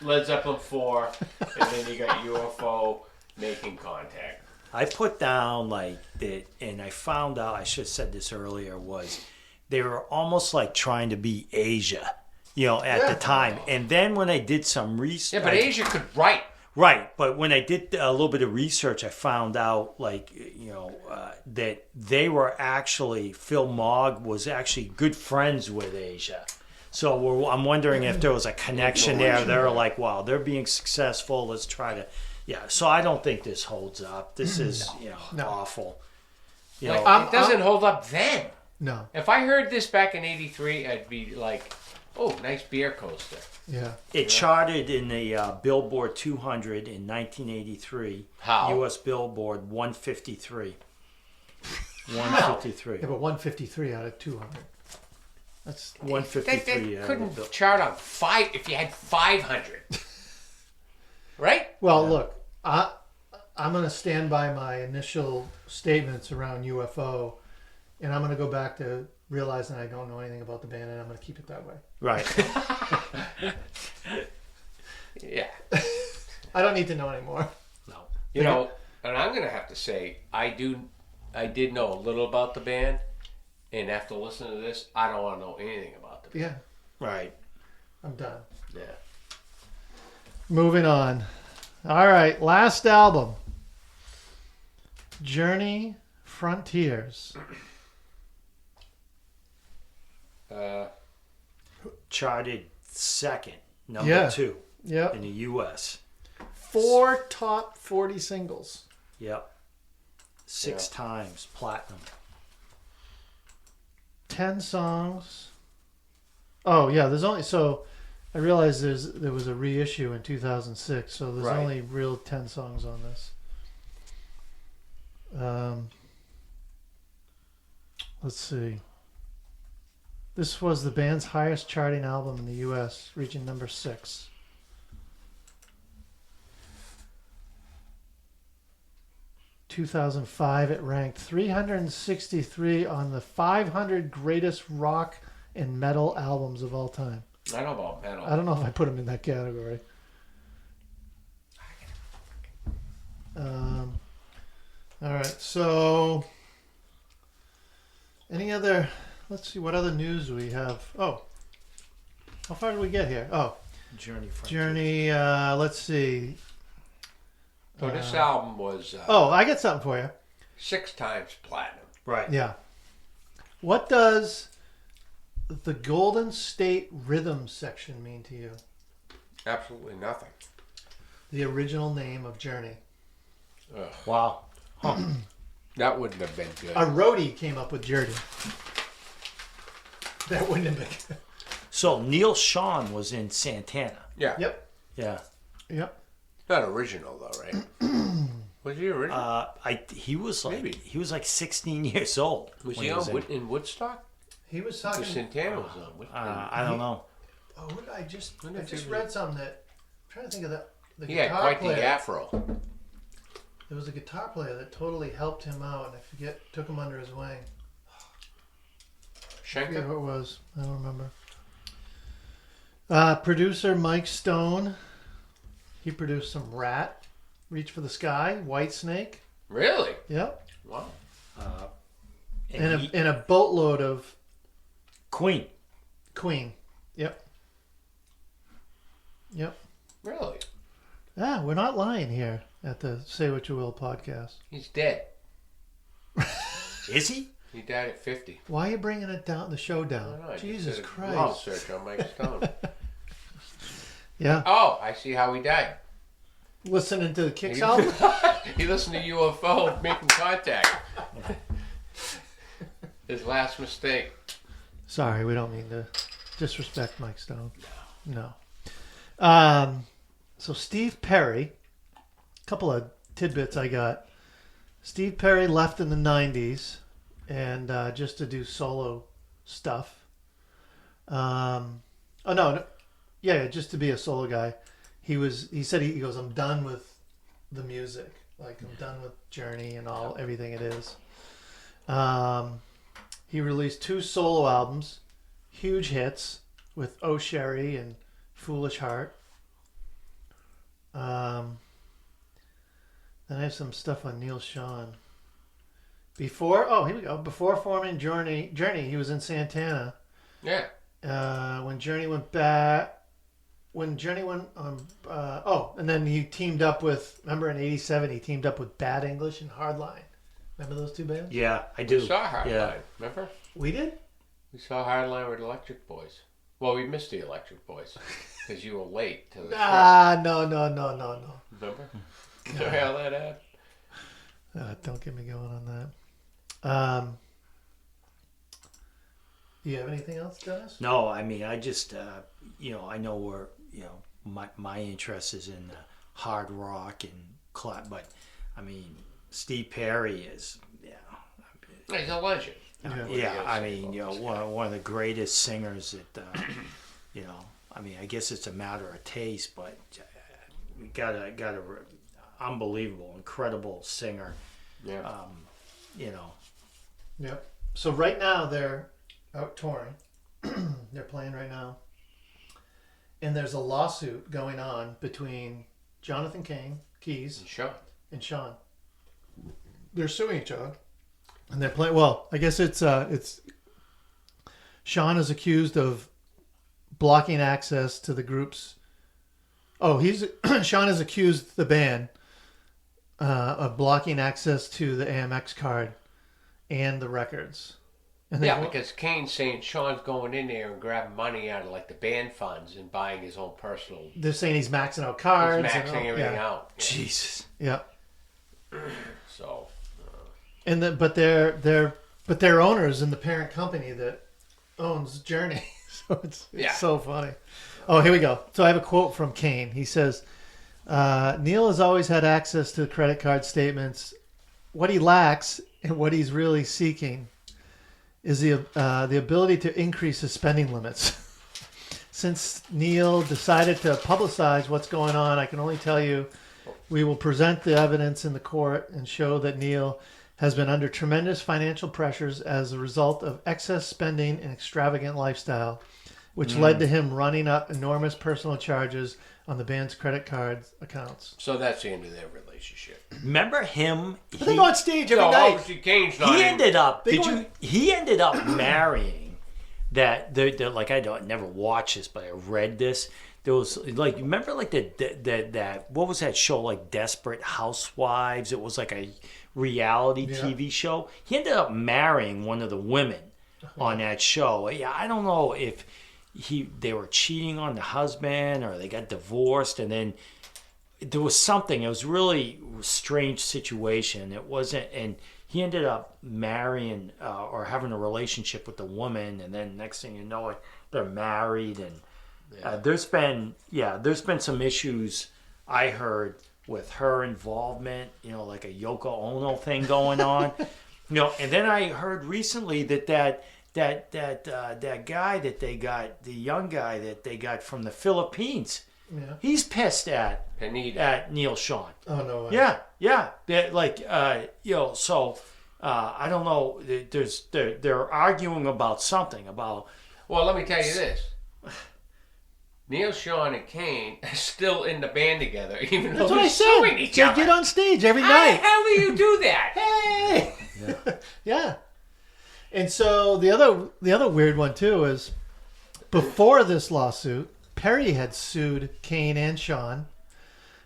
Led Zeppelin 4, and then you got UFO Making Contact. I put down like that, and I found out, I should have said this earlier, was they were almost like trying to be Asia, at the time. And then when I did some research. Yeah, but Asia could write. Right, but when I did a little bit of research, I found out, that they were actually, Phil Mogg was actually good friends with Asia. So I'm wondering if there was a connection there. They're like, wow, they're being successful. Let's try to, So I don't think this holds up. This is, awful. It doesn't hold up then. No. If I heard this back in '83, I'd be like, oh, nice beer coaster. Yeah. It charted in the Billboard 200 in 1983. How? U.S. Billboard 153. 153. Yeah, but 153 out of 200. That's 153. That couldn't chart on 5 if you had 500. Right? well. Look, I'm going to stand by my initial statements around UFO, and I'm going to go back to realizing I don't know anything about the band, and I'm going to keep it that way. Right. Yeah. I don't need to know anymore. No. And I'm going to have to say, I did know a little about the band, and after listening to this, I don't want to know anything about the band. Yeah, Right. I'm done. Yeah. Moving on. All right, last album. Journey Frontiers. Charted second, number 2 Yep. in the U.S. 4 top 40 singles. Yep. 6 times platinum. 10 songs. Oh yeah, there's only I realized there was a reissue in 2006, so there's Right. only real 10 songs on this. Let's see. This was the band's highest charting album in the U.S., reaching number 6. 2005, it ranked 363 on the 500 greatest rock and metal albums of all time. I know about metal. I don't know if I put them in that category. All right, so any other, let's see, what other news do we have? Oh, how far did we get here? Oh, Journey, let's see. So this album was I got something for you. 6 times platinum. Right. Yeah. What does the Golden State Rhythm section mean to you? Absolutely nothing. The original name of Journey. Ugh. Wow. Huh. That wouldn't have been good. A roadie came up with Journey. That wouldn't have been good. So Neil Sean was in Santana. Yeah. Yep. Yeah. Yep. Not original though, right? Was he original? He was like Maybe. 16 years old. Was when he was on in Woodstock? He was Or talking. Santana was on Woodstock. I don't know. Oh, what did I just Wonder if he read something that. I'm trying to think of the He had guitar quite player. the afro. There was a guitar player that totally helped him out, and I forget, took him under his wing. I forget Schenker? who it was. I don't remember. Producer Mike Stone. He produced some Rat, Reach for the Sky, White Snake. Really? Yep. Wow. And a boatload of Queen. Queen. Yep. Yep. Really? Ah, we're not lying here at the Say What You Will podcast. He's dead. Is he? He died at 50. Why are you bringing it down? The show I down? don't know, I just Jesus did a Christ! Google search on Mike Stone. Yeah, Oh, I see how he died. listening to the Kicks He, album. he listened to UFO making contact. His last mistake. Sorry, we don't mean to disrespect Mike Stone. No. So Steve Perry, a couple of tidbits I got. Steve Perry left in the 90s and just to do solo stuff. Just to be a solo guy. He said he goes, I'm done with the music. Like I'm done with Journey and everything it is. He released 2 solo albums, huge hits with Oh Sherry and Foolish Heart. Then I have some stuff on Neil Sean. Here we go. Before forming Journey, he was in Santana. Yeah. When Journey went on, and then he teamed up with, remember in '87, he teamed up with Bad English and Hardline. Remember those 2 bands? Yeah, I do. We saw Hardline, Yeah. remember? We did? We saw Hardline with Electric Boys. Well, we missed the Electric Boys because you were late to the show. No. Remember? You know how that happened? Don't get me going on that. Do you have anything else, Dennis? No, I mean, I just, I know where, my interest is in hard rock and but I mean, Steve Perry is, He's a legend. I mean, one of the greatest singers that, I mean, I guess it's a matter of taste, but we got a unbelievable, incredible singer. Yeah. Yep. So right now they're out touring. They're playing right now. And there's a lawsuit going on between Jonathan Keys, and Sean. They're suing each other. And they're playing, well, I guess it's Sean is accused of blocking access to the group's. Sean has accused the band of blocking access to the AMX card and the records. And Because Kane's saying Sean's going in there and grabbing money out of like the band funds and buying his own personal. They're saying he's maxing out cards. He's maxing everything out. Yeah. Jesus. Yeah. So. But they're owners in the parent company that owns Journey. So it's so funny. Oh, here we go. So I have a quote from Kane. He says, Neil has always had access to credit card statements. What he lacks and what he's really seeking is the ability to increase his spending limits. Since Neil decided to publicize what's going on, I can only tell you We will present the evidence in the court and show that Neil has been under tremendous financial pressures as a result of excess spending and extravagant lifestyle, which led to him running up enormous personal charges on the band's credit card accounts. So that's the end of their relationship. Remember him? But they go on stage every night. Obviously Kane's not He in. ended up. He ended up marrying that. Like I don't never watched this, but I read this. There was like remember like that what was that show like Desperate Housewives? It was like a reality TV show. He ended up marrying one of the women on that show. Yeah, I don't know if they were cheating on the husband or they got divorced, and then there was something. It was really a strange situation. It wasn't, and he ended up marrying or having a relationship with the woman, and then next thing you know, they're married. And there's been some issues I heard with her involvement. You know, like a Yoko Ono thing going on. You know, and then I heard recently that guy that they got, the young guy that they got from the Philippines, he's pissed at Neil Sean. Oh no way. Yeah. So I don't know. They're arguing about something about. Well, let me tell you this. Neil Sean and Kane are still in the band together, even That's though what they're I suing said. each They other. get on stage every How night. the hell do you do that? Hey. Yeah. And so the other weird one too is before this lawsuit, Perry had sued Kane and Sean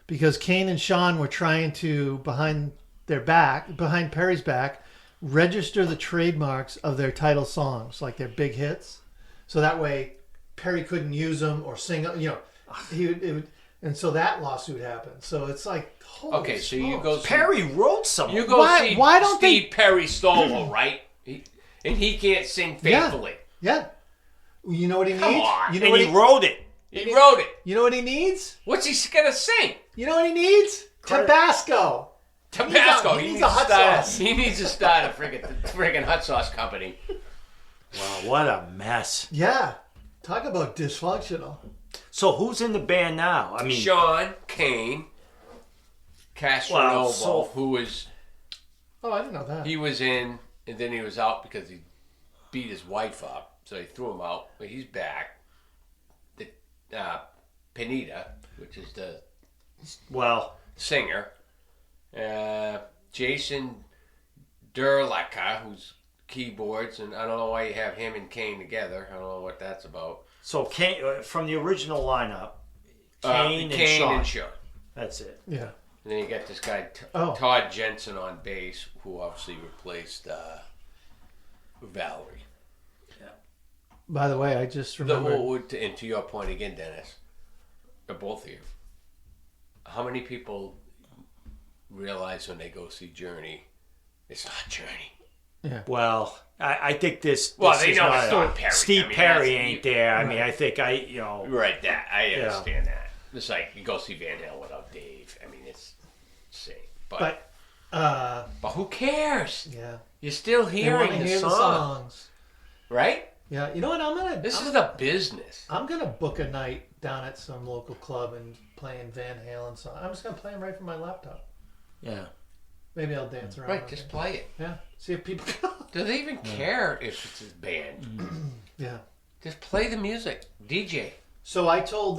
because Kane and Sean were trying to behind Perry's back, register the trademarks of their title songs, like their big hits, so that way Perry couldn't use them or sing. You know, and so that lawsuit happened. So it's like, holy So you go. See, Perry wrote something. You go see why don't Steve Perry solo, right? And he can't sing faithfully. Yeah. You know what he needs? Come on. You know and what he wrote it. He wrote it. You know what he needs? What's he gonna sing? You know what he needs? Tabasco. Tabasco. He needs a hot sauce. He needs to start a friggin' hot sauce company. Wow, what a mess. Yeah. Talk about dysfunctional. So who's in the band now? I mean, Sean, Kane, Castronovo, who was Oh, I didn't know that. he was in, and then he was out because he beat his wife up, so he threw him out. But he's back. The Pineda, which is the singer, Jason Derlaka, who's keyboards, and I don't know why you have him and Kane together. I don't know what that's about. So Kane from the original lineup, Kane and Sean. That's it. Yeah. And then you got this guy Todd Jensen on bass, who obviously replaced Valerie. By the way, I just remembered. And to your point again, Dennis, or both of you, how many people realize when they go see Journey, it's not Journey? Yeah. Well, I think this. Well, they is know not it's not Perry. Steve I mean, Perry ain't there. Right. I mean, I think I understand that. It's like you go see Van Halen without Dave. I mean, it's insane. But who cares? Yeah. You're still They want hearing to hear the the song, songs. right? Yeah. You know what? This is a business. I'm gonna book a night down at some local club and playing Van Halen songs. I'm just gonna play them right from my laptop. Yeah. Maybe I'll dance around. Right, just play it. Yeah. See if people go. Do they even care if it's his band? Yeah. Just play the music. DJ. So I told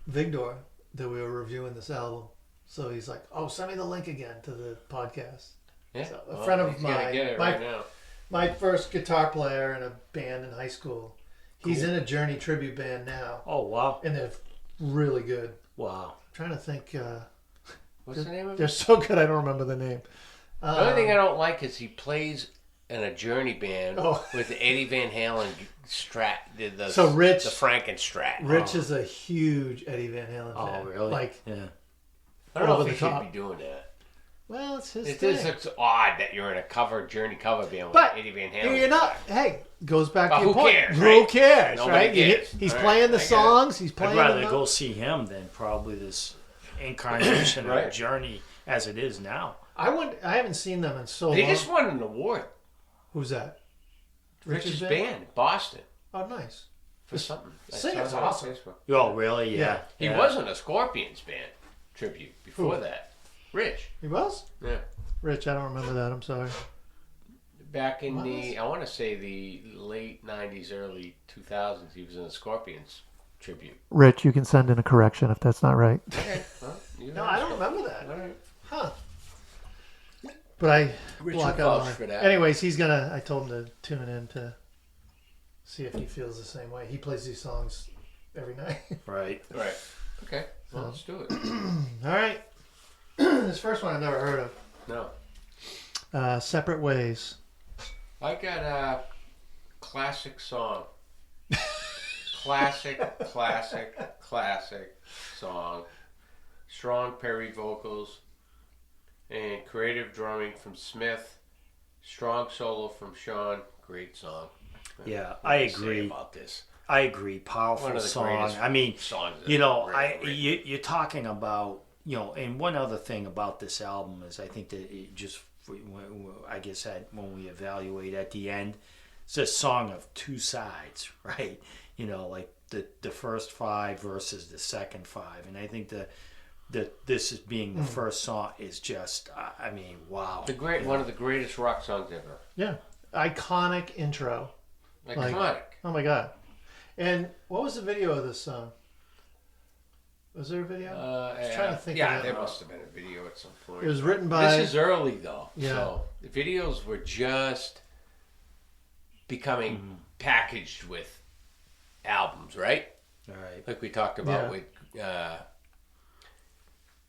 Vigdor that we were reviewing this album. So he's like, "Oh, send me the link again to the podcast." Yeah. So a friend of he's gonna get it right now. my first guitar player in a band in high school. He's in a Journey tribute band now, Oh wow. and they're really good. Wow. I'm trying to think. What's the name of it? They're so good, I don't remember the name. The only thing I don't like is he plays in a Journey band Oh. with the Eddie Van Halen Strat. So Rich- the Frankenstrat. Rich is a huge Eddie Van Halen fan. Oh really? Like, yeah. I don't know over if he the should top. be doing that. well, it's his It thing. just looks odd that you're in a Journey cover band with But Eddie Van Halen. you're not. Hey, goes back But to your who point. cares, Who right? cares, Nobody right? cares. He's All right, playing I the get it. songs. He's playing. I'd rather them go up. see him than probably this incarnation Right. of Journey as it is now. I haven't seen them in so They long. just won an award. Who's that? Rich's band, Boston, Oh, nice. for something. I Singer's saw it on awesome. Facebook. Oh really? Yeah. Yeah. He was in a Scorpions band. tribute. Before Who? that, Rich. He was? Yeah. Rich, I don't remember that. I'm sorry. Back in I want to say the late 90s, early 2000s, he was in the Scorpions tribute. Rich, you can send in a correction if that's not right. Okay. Well, No, I don't remember that. All right. Huh. But I Rich block will out vouch my- for that. Anyways, I told him to tune in to see if he feels the same way. He plays these songs every night. Right. Right. Okay. Well, let's do it. All right. This first one I've never heard No. of. Separate Ways. I got a classic song. classic song. Strong Perry vocals and creative drumming from Smith. Strong solo from Sean. Great song. Yeah, What I do you say agree. about this. I agree. Powerful One of the song. greatest I mean, songs that you know, ever written. you're talking about, you know, and one other thing about this album is I think that it just, I guess that when we evaluate at the end, it's a song of two sides, right? You know, like the first five versus the second five, and I think that this is being the first song is just, I mean, wow. One of the greatest rock songs ever. Yeah. Iconic intro. Iconic. Oh my God. And what was the video of this song? Was there a video? I was trying to think yeah, of there it. must have been a video at some point. It was written by... This is early though. Yeah. So the videos were just becoming packaged with albums, right? All right. Like we talked about Yeah. with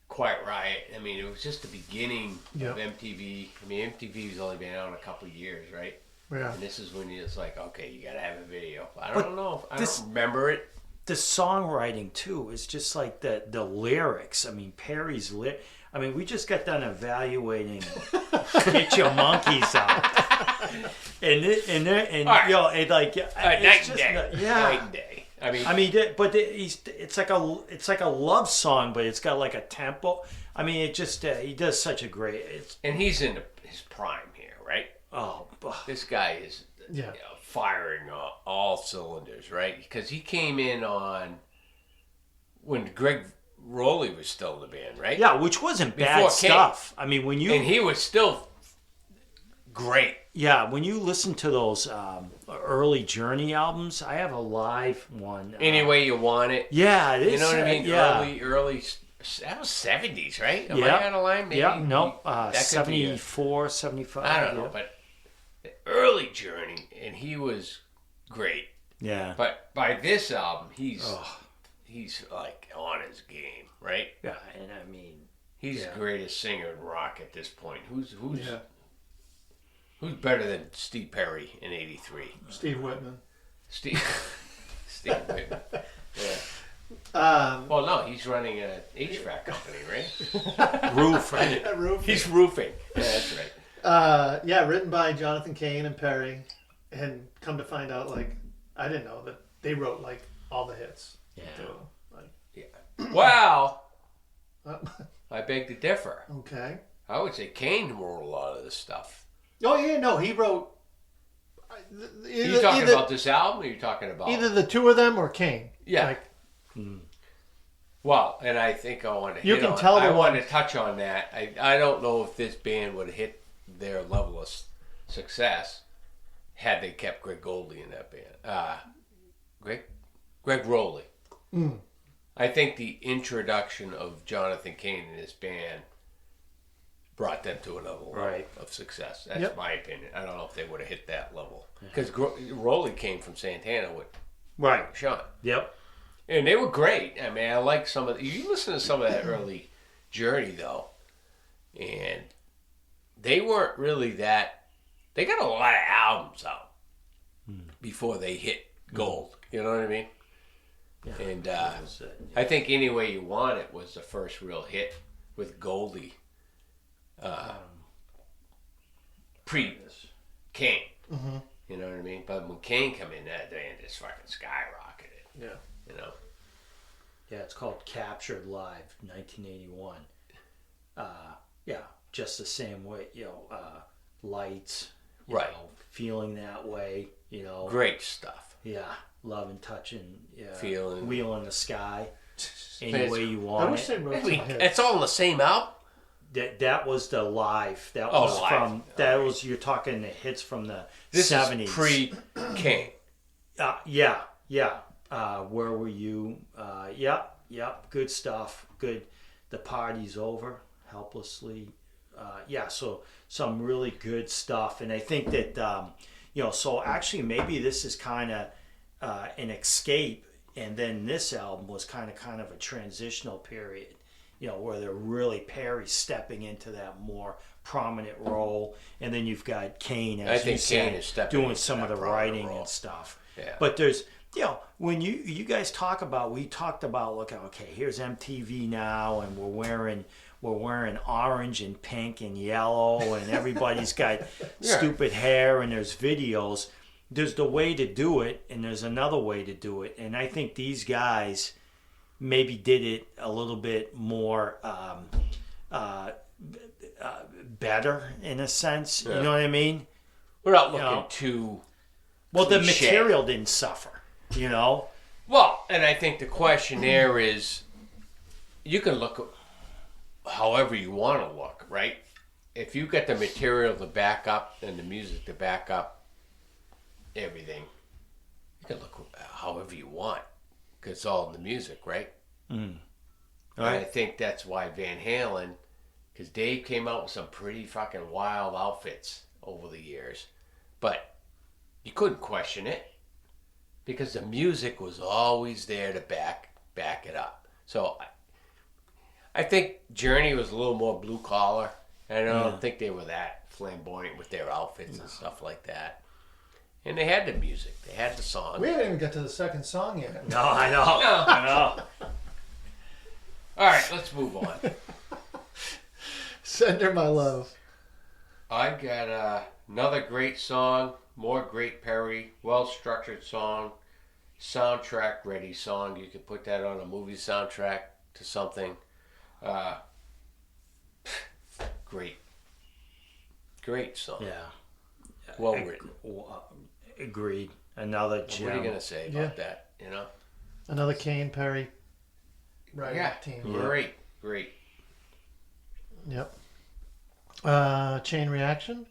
Quiet Riot. I mean, it was just the beginning Yep. of MTV. I mean, MTV's only been out a couple of years, right? Yeah. And this is when it's like, okay, you gotta have a video. I But don't know. I this- don't remember it. The songwriting too is just like the lyrics. I mean, Perry's I mean, we just got done evaluating "Get Your Monkeys Out," and right. you know, it like it's Night and just day. yeah. Night and day. I mean, But it's like a love song, but it's got like a tempo. I mean, it just he does such a great. and he's in his prime here, right? Oh, This guy is Yeah. firing all cylinders, right? Because he came in on when Greg Rowley was still in the band, right? yeah, which wasn't bad Before King. stuff. I mean, when you And he was still great. yeah, when you listen to those early Journey albums, I have a live one. Any way you want it. Yeah, it is. You know what I mean? Yeah. Early, that was 70s, right? Am Yeah. I out of line? Maybe Yeah, no, that could be 74, 75. I don't know, yeah. but the early Journey, and he was great. Yeah. But by this album, he's Oh, like on his game, right? yeah, and I mean, He's Yeah. the greatest singer in rock at this point. Who's Yeah. who's better than Steve Perry in '83? Steve Whitman. Steve Whitman. Yeah. Well, no, he's running an HVAC company, right? roof, right? Roof. He's roofing. Yeah, that's right. Yeah, written by Jonathan Cain and Perry. And come to find out, like, I didn't know that they wrote, like, all the hits. Yeah. too. Like, Wow. uh, I beg to differ. okay. I would say Kane wrote a lot of this stuff. Oh, yeah, no, he wrote... Are you talking about this album, or are you talking about... Either the two of them or Cain. Yeah. Like, Well, and I think I want to You hit can on, tell the I want one- to touch on that. I don't know if this band would have hit their level of success had they kept Greg Goldie in that band. Greg Rowley. I think the introduction of Jonathan Cain in this band brought them to another level Right. of success. That's Yep. my opinion. I don't know if they would have hit that level. Because Rowley came from Santana with Right. Sean. Yep. And they were great. I mean, I like some of... You listen to some of that early Journey, though, and they weren't really that... They got a lot of albums out before they hit gold. You know what I mean? Yeah. And That was it. I think Any Way You Want It was the first real hit with Goldie. Pre-Kane. Mm-hmm. You know what I mean? But when Kane come in, that band just fucking skyrocketed. yeah. You know? Yeah, it's called Captured Live, 1981. Yeah, just the same way, you know, lights, you Right. know, feeling that way, you know. Great stuff. Yeah, love and touching, yeah. Feeling. Wheel in the sky. any way you want I wish they wrote some hits. It's all in the same album. That was the live. That Oh, was live. from. That was you're talking the hits from the This 70s. is pre-King. Yeah. Where were you? Yep. Good stuff. Good. The party's over. Helplessly. So some really good stuff, and I think that so actually maybe this is kind of an escape, and then this album was kind of a transitional period, where they're really Perry stepping into that more prominent role, and then you've got Kane, as I think you said, Kane is stepping doing into some of that the prominent writing role. and stuff. Yeah. But there's when you guys talked about look, okay, here's MTV now, and we're wearing orange and pink and yellow, and everybody's got stupid hair, and there's videos. There's the way to do it, and there's another way to do it, and I think these guys maybe did it a little bit more better in a sense. Yeah. You know what I mean? We're not looking too. Well, the cliche. material didn't suffer. Well, and I think the question there is, you can look however you want to look, right? If you get the material to back up and the music to back up everything, you can look however you want, because it's all in the music, right? Mm. And I think that's why Van Halen, because Dave came out with some pretty fucking wild outfits over the years, but you couldn't question it because the music was always there to back it up. So I think Journey was a little more blue collar, and I don't think they were that flamboyant with their outfits and stuff like that. And they had the music, they had the song. We haven't even got to the second song yet. No, I know. I know. All right, let's move on. Send her my love. I got another great song, more great Perry, well-structured song, soundtrack ready song. You could put that on a movie soundtrack to something. Great song. Yeah. Well written. Agreed. Another gem. What are you going to say about that, Another Kane Perry writing Yeah, team. great. Yep. Chain Reaction.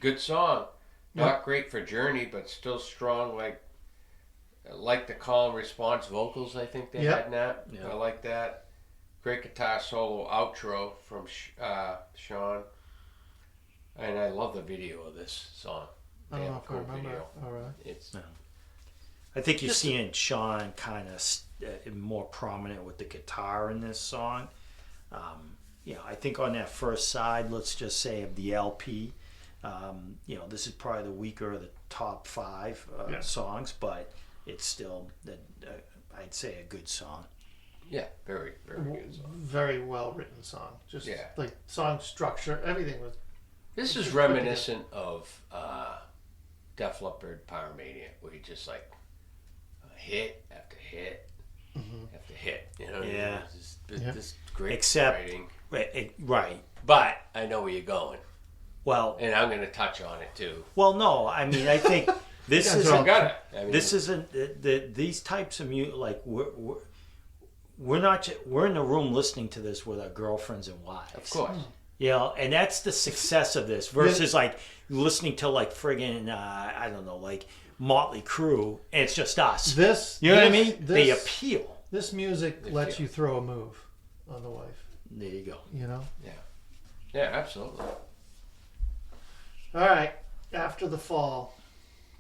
Good song. Yep. Not great for Journey, but still strong. Like the call and response vocals, I think they Yep. had in that. Yeah. I like that. Great guitar solo outro from Sean. And I love the video of this song. I They don't know have if a I cool remember. video. All right. It's I think you're seeing Sean kind of more prominent with the guitar in this song. I think on that first side, let's just say of the LP, this is probably the weaker of the top 5 songs, but it's still, I'd say, a good song. yeah, very, very good song. Very well written song. Just Yeah. like song structure, everything was. This is reminiscent of Def Leppard Pyromania, where you just hit after hit after hit. Yeah. This great Except- writing. Right. But I know where you're going, Well, and I'm going to touch on it too. no. I mean, I think this Yeah, isn't. This Isn't these types of music like we're not we're in the room listening to this with our girlfriends and wives, of course. and that's the success of this versus listening to friggin' I don't know, like Motley Crue, and it's just us. This. You know what I this- mean? This, The appeal. This music lets you throw a move on the wife. There you go. Yeah, absolutely. All right. After the Fall.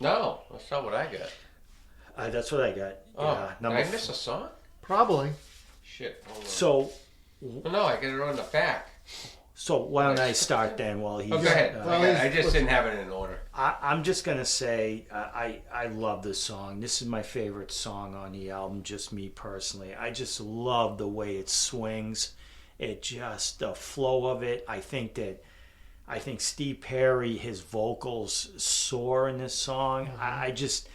No, that's not what I got. That's what I got. Oh, did I f- miss a song? Probably. Shit. Hold on. So No, I got it on the back. why don't I start then while he's... Oh, go ahead. I just let's- didn't have it in order. I'm just gonna say I love this song. This is my favorite song on the album. Just me personally, I just love the way it swings. It just the flow of it. I think Steve Perry, his vocals soar in this song. I just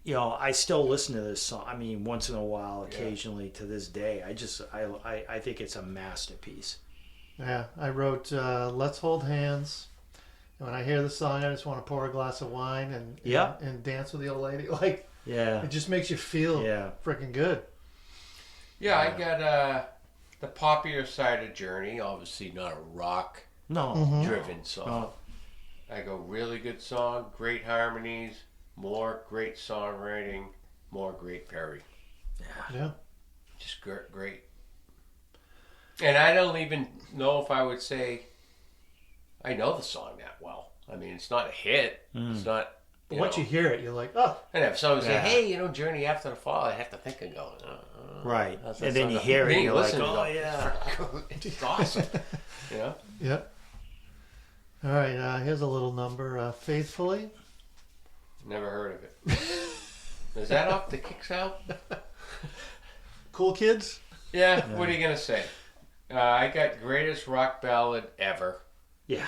I still listen to this song. I mean, once in a while, occasionally to this day. I think it's a masterpiece. Yeah. I wrote Let's Hold Hands And when I hear the song, I just want to pour a glass of wine and and dance with the old lady. Like, it just makes you feel freaking good. Yeah, I got the poppier side of Journey. Obviously, not a rock driven song. I go really good song, great harmonies, more great songwriting, more great Perry. Yeah. Just great. And I don't even know if I would say I know the song that well. I mean, it's not a hit. It's not. Once you hear it, you're like, oh. And if someone say, hey, Journey After the Fall, I have to think of going, right. And then you hear it, and you're like, oh, it's awesome. Yeah. All right, here's a little number, Faithfully. Never heard of it. Is that off the Kicks out? Cool Kids? Yeah, what are you going to say? I got Greatest Rock Ballad Ever. Yeah.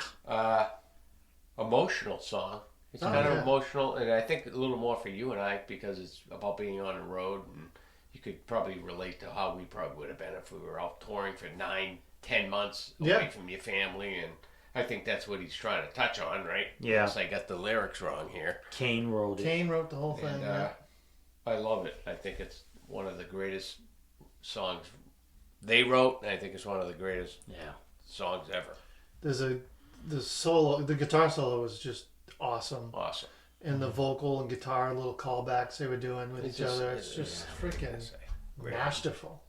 Emotional song. It's kind of emotional, and I think a little more for you and I because it's about being on the road, and you could probably relate to how we probably would have been if we were out touring for 9-10 months away from your family, and I think that's what he's trying to touch on, right? Yeah. Unless I got the lyrics wrong here. Kane wrote it. Kane wrote the whole thing, And, I love it. I think it's one of the greatest songs they wrote, and I think it's one of the greatest songs ever. The guitar solo was just awesome. Awesome. And the vocal and guitar little callbacks they were doing with each other. It's just freaking masterful.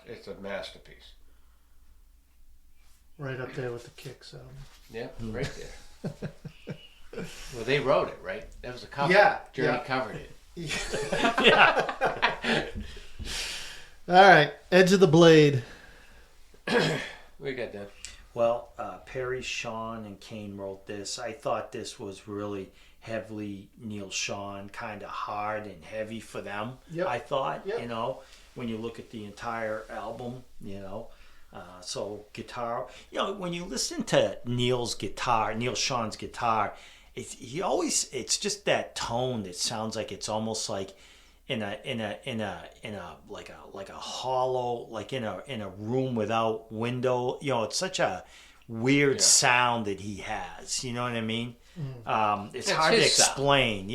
It's a masterpiece. Right up there with the Kicks. Yeah, right there. Well, they wrote it, right? That was a cover. Yeah. Journey covered it. All right, Edge of the Blade. We got that. Well, Perry, Sean, and Kane wrote this. I thought this was really heavily Neil Sean, kind of hard and heavy for them. Yep. I thought, when you look at the entire album, so guitar, when you listen to Neil Sean's guitar, it's just that tone that sounds like it's almost like in a like a hollow, like in a room without window. It's such a weird sound that he has. You know what I mean? It's hard to explain. Sound.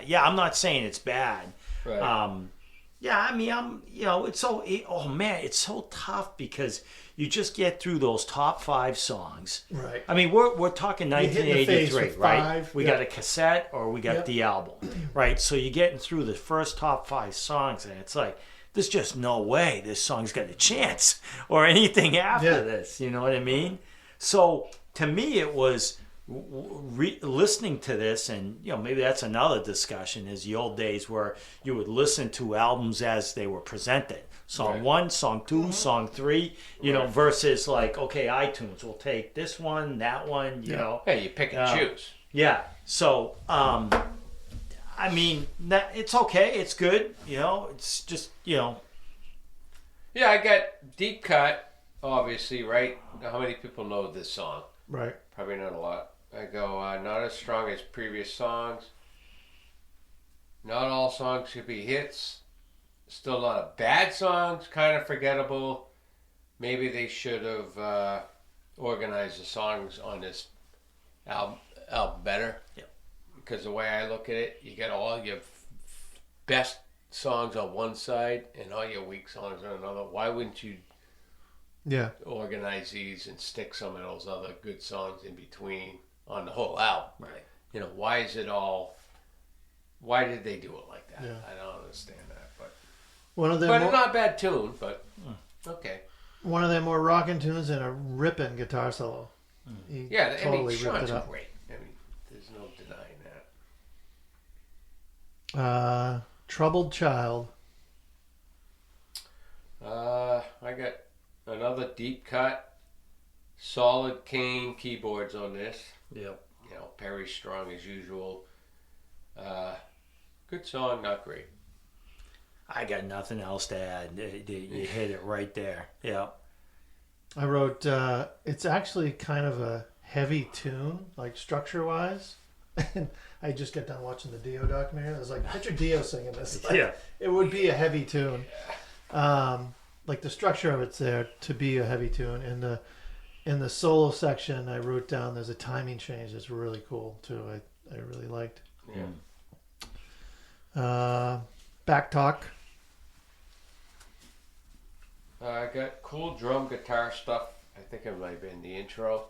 Yeah. I'm not saying it's bad. Right. I mean, it's so. It's so tough because you just get through those top 5 songs. Right. I mean, we're talking 1983, right? We got a cassette or we got the album, right? So you're getting through the first top 5 songs, and it's like, there's just no way this song's got a chance or anything after this. You know what I mean? So to me, it was listening to this, and maybe that's another discussion, is the old days where you would listen to albums as they were presented. Song 1, song 2, song 3, versus like, okay, iTunes will take this one, that one, you know. Hey, you pick and choose. Yeah. So, I mean, it's okay. It's good. It's just, Yeah, I got Deep Cut, obviously, right? How many people know this song? Right. Probably not a lot. I go, not as strong as previous songs. Not all songs should be hits. Still a lot of bad songs, kind of forgettable. Maybe they should have organized the songs on this album better. Yep. Because the way I look at it, you get all your best songs on one side and all your weak songs on another. Why wouldn't you organize these and stick some of those other good songs in between on the whole album? right. Why is it all... Why did they do it like that? Yeah. I don't understand that. But it's not a bad tune, but okay. One of their more rocking tunes and a ripping guitar solo. Totally ripped it up. Great. I mean, there's no denying that. Troubled Child. I got another deep cut, solid Kane keyboards on this. Yep. Perry strong as usual. Good song, not great. I got nothing else to add. You hit it right there. Yeah. I wrote, it's actually kind of a heavy tune, like structure-wise. And I just got done watching the Dio documentary. I was like, picture Dio singing this. Like, it would be a heavy tune. Like the structure of it's there to be a heavy tune. And in the solo section, I wrote down there's a timing change that's really cool too. I really liked. Yeah. Back talk. I got cool drum guitar stuff. I think it might have been the intro.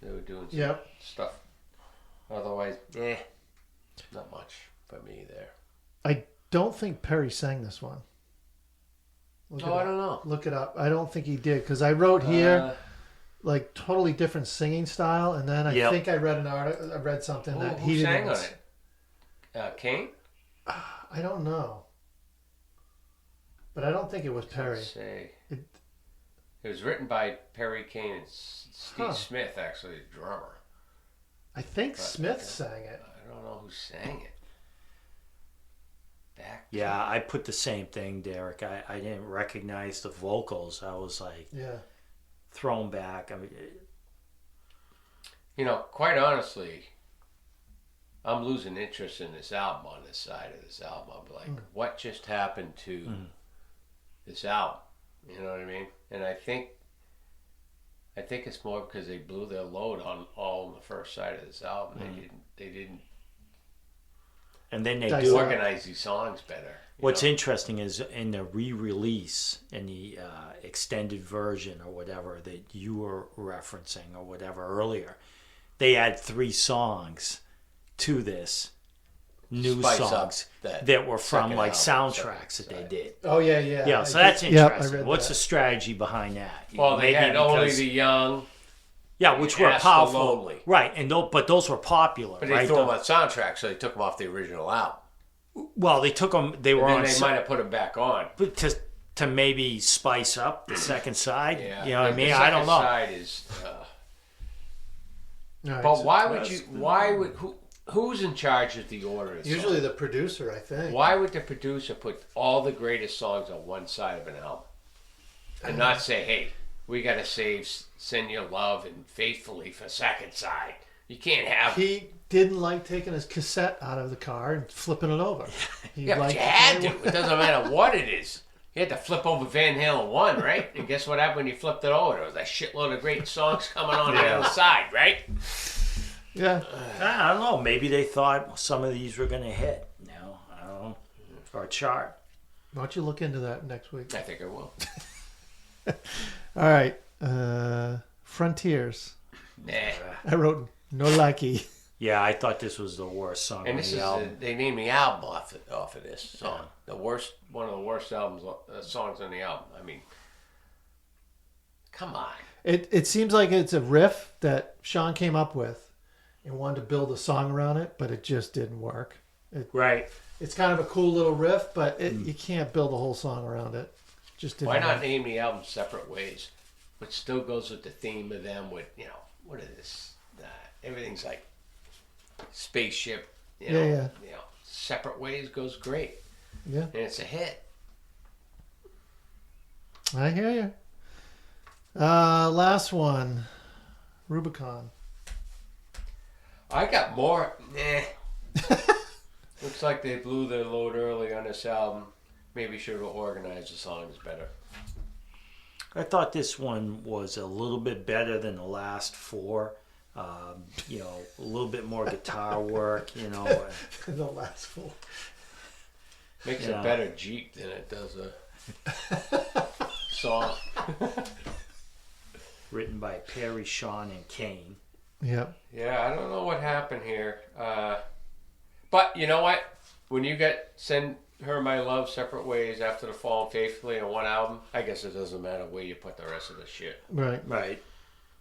They were doing some stuff. Otherwise, not much for me there. I don't think Perry sang this one. I don't know. Look it up. I don't think he did because I wrote here like totally different singing style, and then I think I read an article. I read something that he who didn't sang on it. Kane? I don't know, but I don't think it was Perry. It was written by Perry Kane and Steve Smith, actually, the drummer. I think Smith sang it. I don't know who sang it. Yeah, I put the same thing, Derek. I didn't recognize the vocals. I was like, thrown back. I mean, quite honestly, I'm losing interest in this album on this side of this album. I'm like, what just happened to this album? You know what I mean? And I think it's more because they blew their load on the first side of this album. They didn't. And then they do organize these songs better. What's interesting is in the re-release, in the extended version or whatever that you were referencing or whatever earlier, they add 3 songs to this. New songs that were from like soundtracks that they did. Oh yeah. Yeah, so that's interesting. What's the strategy behind that? Well, they had Only the Young. Yeah, which were powerful, lonely. Right? And but those were popular. But they threw them on soundtrack, so they took them off the original album. Well, they took them. They were on. They might have put them back on, but to maybe spice up the second side. Yeah, you know what I mean? I don't know. The second side is. But why would you? Why would who's in charge of the order? Usually the producer, I think. Why would the producer put all the greatest songs on one side of an album, and not say, "Hey, we got to save Send Your Love and Faithfully for second side"? You can't have. He didn't like taking his cassette out of the car and flipping it over. But you had to. It doesn't matter what it is. You had to flip over Van Halen 1, right? And guess what happened when you flipped it over? There was a shitload of great songs coming on the other side, right? Yeah. I don't know. Maybe they thought some of these were going to hit. I don't know. Or chart. Why don't you look into that next week? I think I will. All right. Frontiers. Nah. I wrote No Lucky. Yeah, I thought this was the worst song on the album. They named the album off of this song. Yeah. One of the worst songs on the album. I mean, come on. It seems like it's a riff that Sean came up with and wanted to build a song around it, but it just didn't work. Right. It's kind of a cool little riff, but you can't build a whole song around it. Just didn't. Why not work. name the album Separate Ways, which still goes with the theme of them with, what is this? Everything's like spaceship, yeah. Separate Ways goes great. Yeah. And it's a hit. I hear you. Last one, Rubicon. I got more. Looks like they blew their load early on this album. Maybe should have organized the songs better. I thought this one was a little bit better than the last 4. A little bit more guitar work, The last 4. Makes a better Jeep than it does a song. Written by Perry, Sean, and Kane. Yep. Yeah, I don't know what happened here. But you know what? When you get Send Her My Love Separate Ways after the Fall and Faithfully on one album, I guess it doesn't matter where you put the rest of the shit. Right.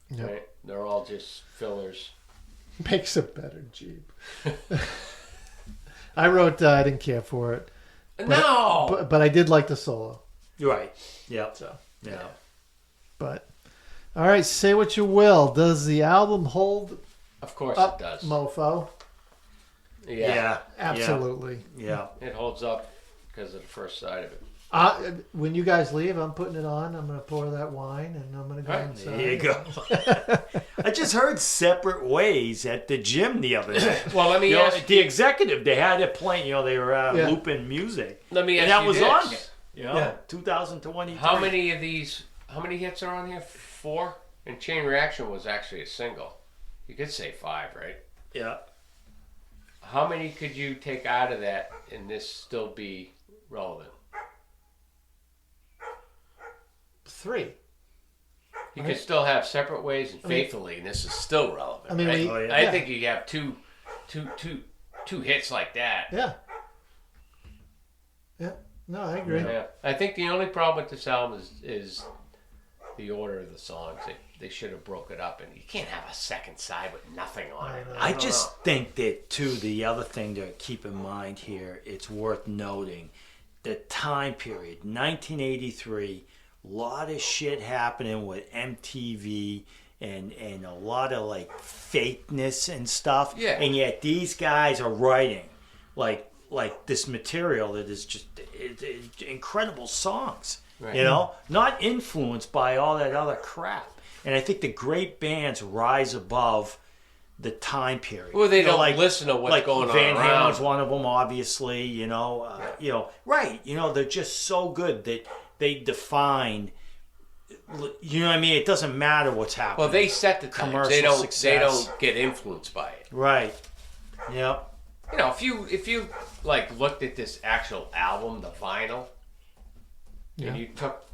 Yep. Right? They're all just fillers. Makes a better Jeep. I wrote I didn't care for it. But I did like the solo. Right. Yeah. So. Yeah. But all right, say what you will. Does the album hold? Of course up, it does. Mofo. Yeah. Absolutely. Yeah. It holds up because of the first side of it. When you guys leave, I'm putting it on. I'm going to pour that wine, and I'm going to go inside. There you go. I just heard Separate Ways at the gym the other day. Well, let me ask the executive. They had it playing. They were looping music. Let me ask and that you was this. on. 2023. How many hits are on here? 4? And Chain Reaction was actually a single. You could say 5, right? Yeah. How many could you take out of that and this still be relevant? 3. You Right. could still have Separate Ways and I mean- Faithfully, and this is still relevant. I mean, right? we- Oh, yeah. I think you have two hits like that. Yeah. Yeah. No, I agree. Yeah. I think the only problem with this album is the order of the songs. They should have broke it up, and you can't have a second side with nothing on it. I don't just know. think that, too, the other thing to keep in mind here, it's worth noting, the time period, 1983, a lot of shit happening with MTV and a lot of, like, fakeness and stuff. Yeah. And yet these guys are writing, like this material that is just incredible songs. Right. You know? Not influenced by all that other crap. And I think the great bands rise above the time period. Well, they You know, don't listen to what's going on Van around. Halen's one of them, obviously. Right? You know, they're just so good that they define. You know what I mean? It doesn't matter what's happening. Well, they set the times. Commercial They don't. success. They don't get influenced by it. Right. Yep. You know, if you like looked at this actual album, the vinyl, Yeah. and you took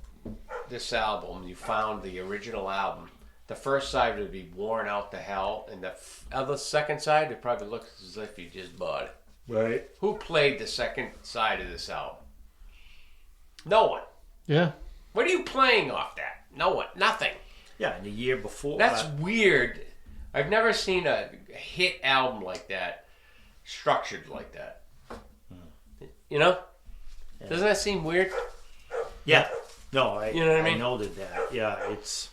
this album, you found the original album. The first side would be worn out to hell, and the other second side, it probably looks as if you just bought it. Right. Who played the second side of this album? No one. Yeah. What are you playing off that? No one. Nothing. Yeah, and the year before. That's weird. I've never seen a hit album like that, structured like that. You know? Doesn't that seem weird? Yeah. No, I, You know what I mean? I noted that. Yeah, it's.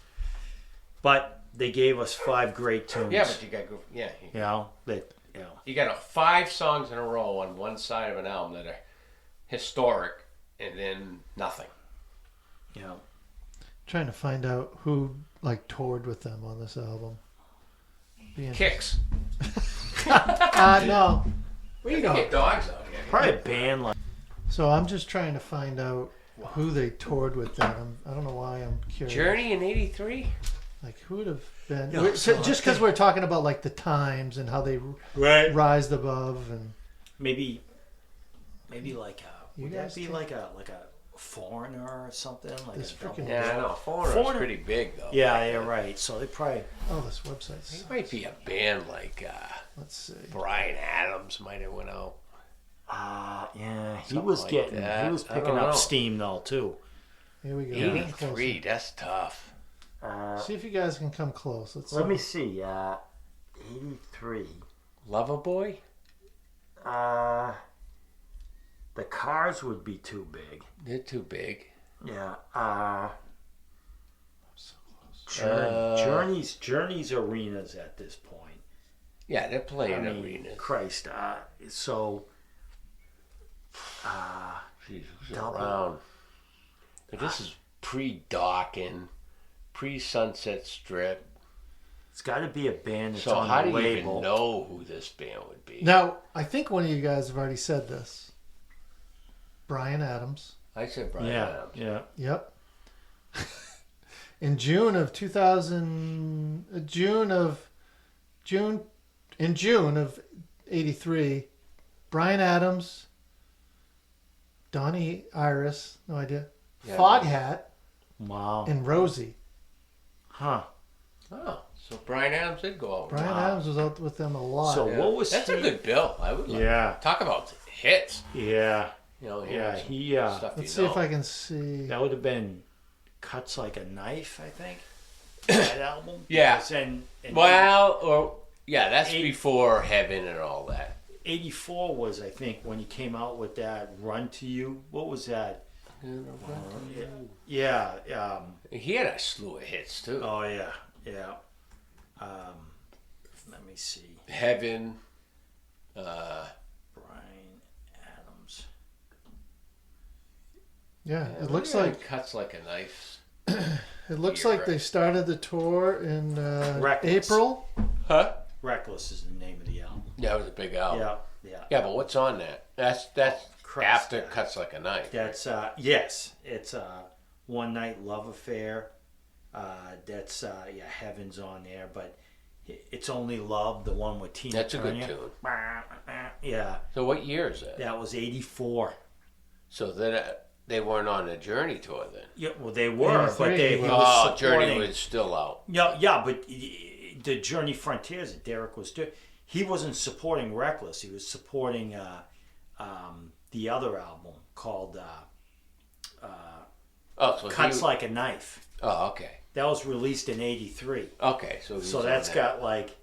But they gave us 5 great tunes. Yeah, but you got to go. Yeah, You know, that, you know. you got 5 songs in a row on one side of an album that are historic, and then nothing. You know. Trying to find out who like toured with them on this album. Kicks. No. We can get dogs out here. Probably a band like. So I'm just trying to find out who they toured with them. I don't know why I'm curious. Journey in area. Like who would have been? Yeah, so Just because we're talking about like the times and how they Right. rised above and Maybe like a. You Would that guys be think- like a Foreigner or something? Like This a double freaking- Yeah, I know. Foreigner's Foreigner- pretty big though. Yeah, yeah, right. So they probably. oh, this website's. It might be a band like Let's see. Brian Adams might have went out. Yeah, he Something was like getting. that. He was I picking don't up know. steam though too. Here we go. 83. That's tough. See if you guys can come close. Let's Let see. me see. 83. Loverboy. The Cars would be too big. They're too big. Yeah. So close. Journey's arenas at this point. Yeah, they're playing I mean, arenas. Christ. So. Jeez, who's Double. around? But this is pre-Dawkins, pre-Sunset Strip. It's got to be a band that's So on how the do you label. even know who this band would be? Now, I think one of you guys have already said this. Brian Adams. I said Brian Yeah, Adams. yeah. Yep. In June of 83, Brian Adams, Donnie Iris, no idea, Yeah. Foghat, Wow. and Rosie. Huh. Oh, so Brian Adams did go out. Brian Adams was out with them a lot. So Yeah. what was That's he? a good bill. I would like Yeah. talk about hits. Yeah. You know, Yeah, some he, stuff Let's you see if know. I can see. That would have been Cuts Like a Knife, I think. That album. Yeah. Because and Well, or yeah, that's Eight- before Heaven and all that. 84 was, I think, when he came out with that Run to You. What was that? Yeah. He had a slew of hits too. Oh yeah. Yeah. Let me see. Heaven. Brian Adams. Yeah, it looks Yeah, like Cuts Like a Knife. like they started the tour in Reckless. April. Huh? Reckless is the name of the album. That was a big album. Yeah. Yeah. Yeah, but what's on that? That's Christ, after yeah. Cuts Like a Knife. That's yes. It's One Night Love Affair. That's yeah, Heaven's on there, but It's Only Love, the one with Tina That's a good Turner. tune. Yeah, So what year is that? that was '84. So that they weren't on a Journey tour then. Yeah, well, they were, but 83. he was Oh, Journey supporting. was still out. Yeah, but the Journey Frontiers that Derek was doing, he wasn't supporting Reckless. He was supporting the other album called Oh, so Cuts he, Like a Knife. Oh, okay. That was released in '83. Okay, so he's So on that's that. got like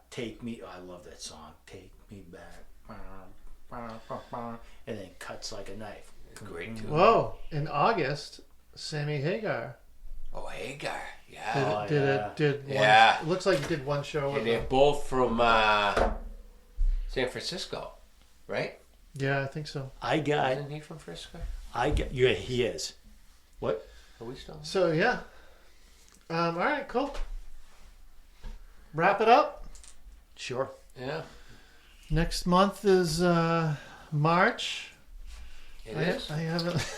Take Me. Oh, I love that song. Take Me Back. And then Cuts Like a Knife. Great tune. Whoa! In August, Sammy Hagar Oh, Hagar. Yeah. did one. Yeah. It looks like he did one show with And they're them. both from San Francisco, right? Yeah, I think so. Isn't he from Frisco? Yeah, he is. What? Are we still? So yeah. All right, cool. Wrap it up. Sure. Yeah. Next month is March. It is. I haven't.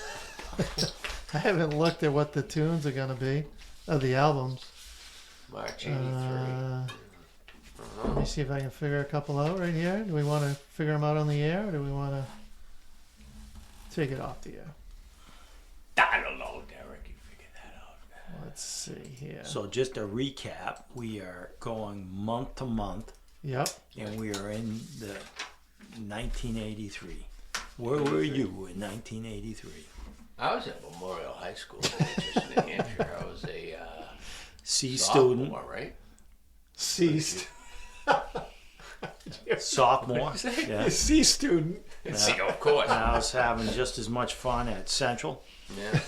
I haven't looked at what the tunes are gonna be of the albums. March '83. Let me see if I can figure a couple out right here. Do we want to figure them out on the air, or do we want to take it off the air? I don't know, Derek. You figure that out. Let's see here. So just a recap, we are going month to month, Yep. and we are in the 1983. Where were you in 1983? I was at Memorial High School in Manchester, New Hampshire. I was a C sophomore, student, right? Ceased. sophomore. Yeah. C student. See, of course. And I was having just as much fun at Central Yeah.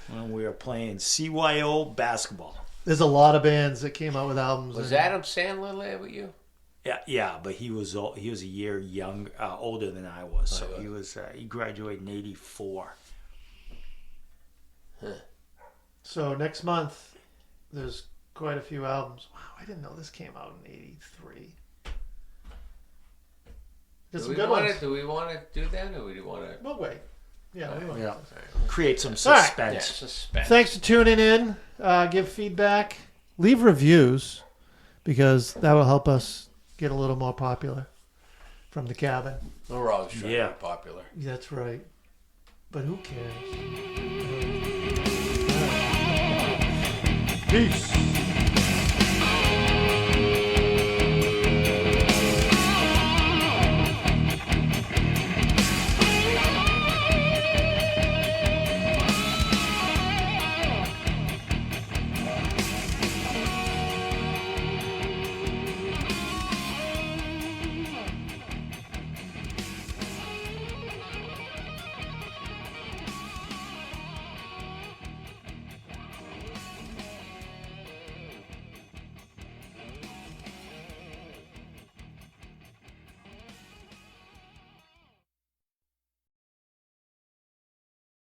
when we were playing CYO basketball. There's a lot of bands that came out with albums. Was and- Adam Sandler there with you? Yeah, but he was a year older than I was, so Oh, yeah. he graduated in '84. So next month, there's quite a few albums. Wow, I didn't know this came out in '83. There's some good ones. Do we want to do that, or do we want to? Well, wait. Yeah, we will. Yeah, create some All right. suspense. Yeah, suspense. Thanks for tuning in. Give feedback. Leave reviews, because that will help us get a little more popular from the cabin. We're always trying Yeah. to be popular. That's right. But who cares? Peace.